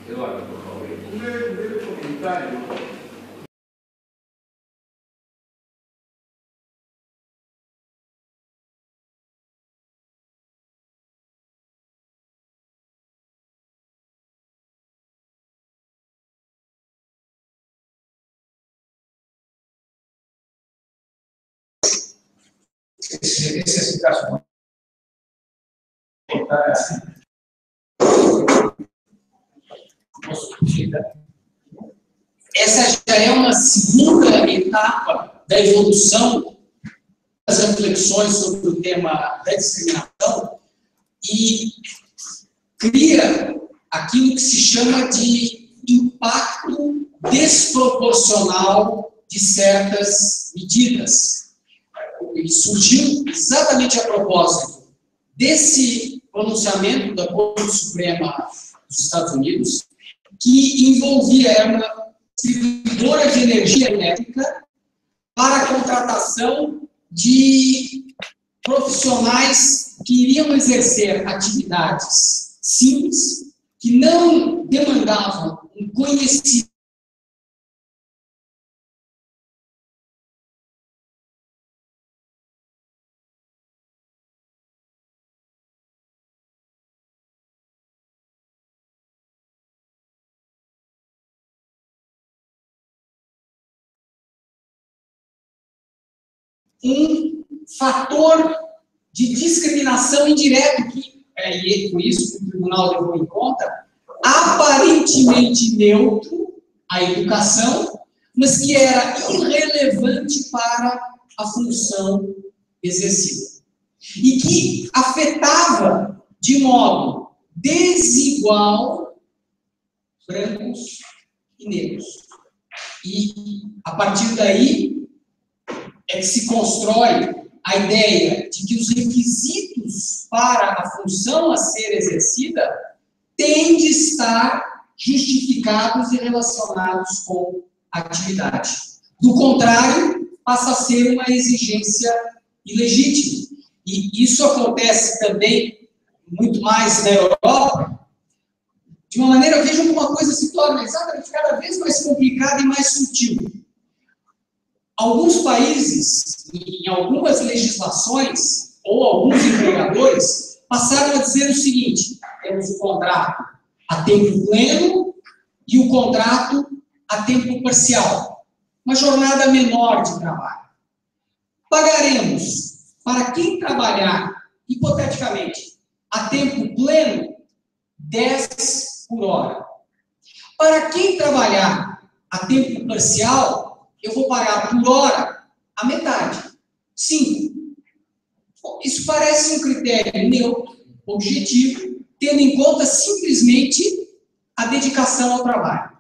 Eduardo, por favor. Un breve comentario. Ese es el caso. Essa já é uma segunda etapa da evolução das reflexões sobre o tema da discriminação e cria aquilo que se chama de impacto desproporcional de certas medidas. E surgiu exatamente a propósito desse pronunciamento da Corte Suprema dos Estados Unidos, que envolvia uma distribuidora de energia elétrica para a contratação de profissionais que iriam exercer atividades simples, que não demandavam um conhecimento um fator de discriminação indireto, que é com isso que o tribunal levou em conta, aparentemente neutro à educação, mas que era irrelevante para a função exercida. E que afetava de modo desigual brancos e negros. E, a partir daí, é que se constrói a ideia de que os requisitos para a função a ser exercida têm de estar justificados e relacionados com a atividade. Do contrário, passa a ser uma exigência ilegítima. E isso acontece também muito mais na Europa, de uma maneira, vejam como a coisa se torna exatamente cada vez mais complicada e mais sutil. Alguns países, em algumas legislações, ou alguns empregadores, passaram a dizer o seguinte: temos o contrato a tempo pleno e o contrato a tempo parcial. Uma jornada menor de trabalho. Pagaremos para quem trabalhar, hipoteticamente, a tempo pleno, 10 por hora. Para quem trabalhar a tempo parcial, eu vou pagar por hora a metade, 5. Bom, isso parece um critério neutro, objetivo, tendo em conta simplesmente a dedicação ao trabalho.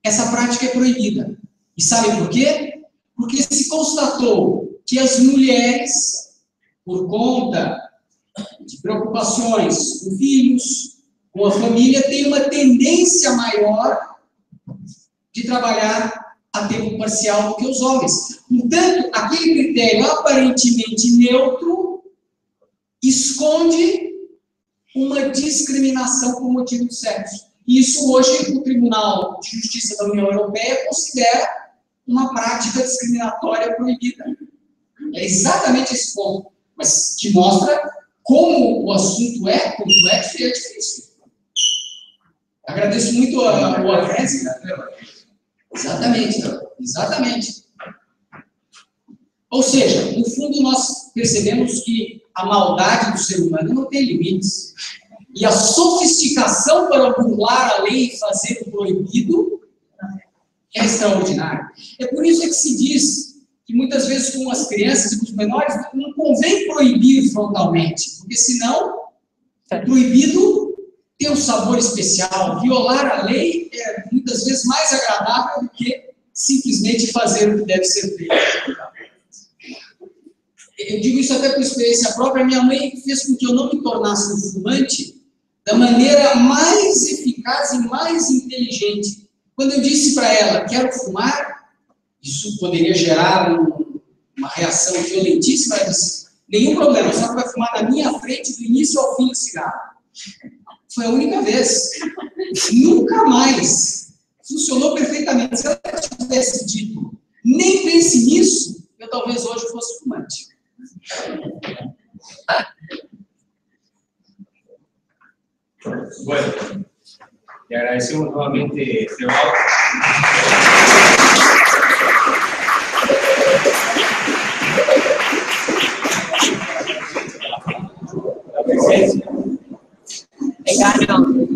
Essa prática é proibida. E sabem por quê? Porque se constatou que as mulheres, por conta de preocupações com filhos, com a família, têm uma tendência maior de trabalhar a tempo parcial do que os homens. Portanto, aquele critério aparentemente neutro esconde uma discriminação por motivo de sexo. E isso hoje o Tribunal de Justiça da União Europeia considera uma prática discriminatória proibida. É exatamente esse ponto, mas que mostra como o assunto é complexo e é difícil. Agradeço muito o Afrese. Exatamente, exatamente. Ou seja, no fundo nós percebemos que a maldade do ser humano não tem limites. E a sofisticação para burlar a lei e fazer o proibido é extraordinária. É por isso que se diz que muitas vezes com as crianças e com os menores não convém proibir frontalmente, porque senão o proibido tem um sabor especial. Violar a lei é muitas vezes mais agradável do que simplesmente fazer o que deve ser feito. Eu digo isso até por experiência própria. Minha mãe fez com que eu não me tornasse um fumante da maneira mais eficaz e mais inteligente. Quando eu disse para ela, quero fumar, isso poderia gerar uma reação violentíssima. Ela disse, nenhum problema, só que vai fumar na minha frente do início ao fim do cigarro. Foi a única vez. Nunca mais. Funcionou perfeitamente. Se ela tivesse dito, nem pense nisso, eu talvez hoje fosse fumante. Bueno, le agradecemos nuevamente, Teodoro. La presencia. Vegano.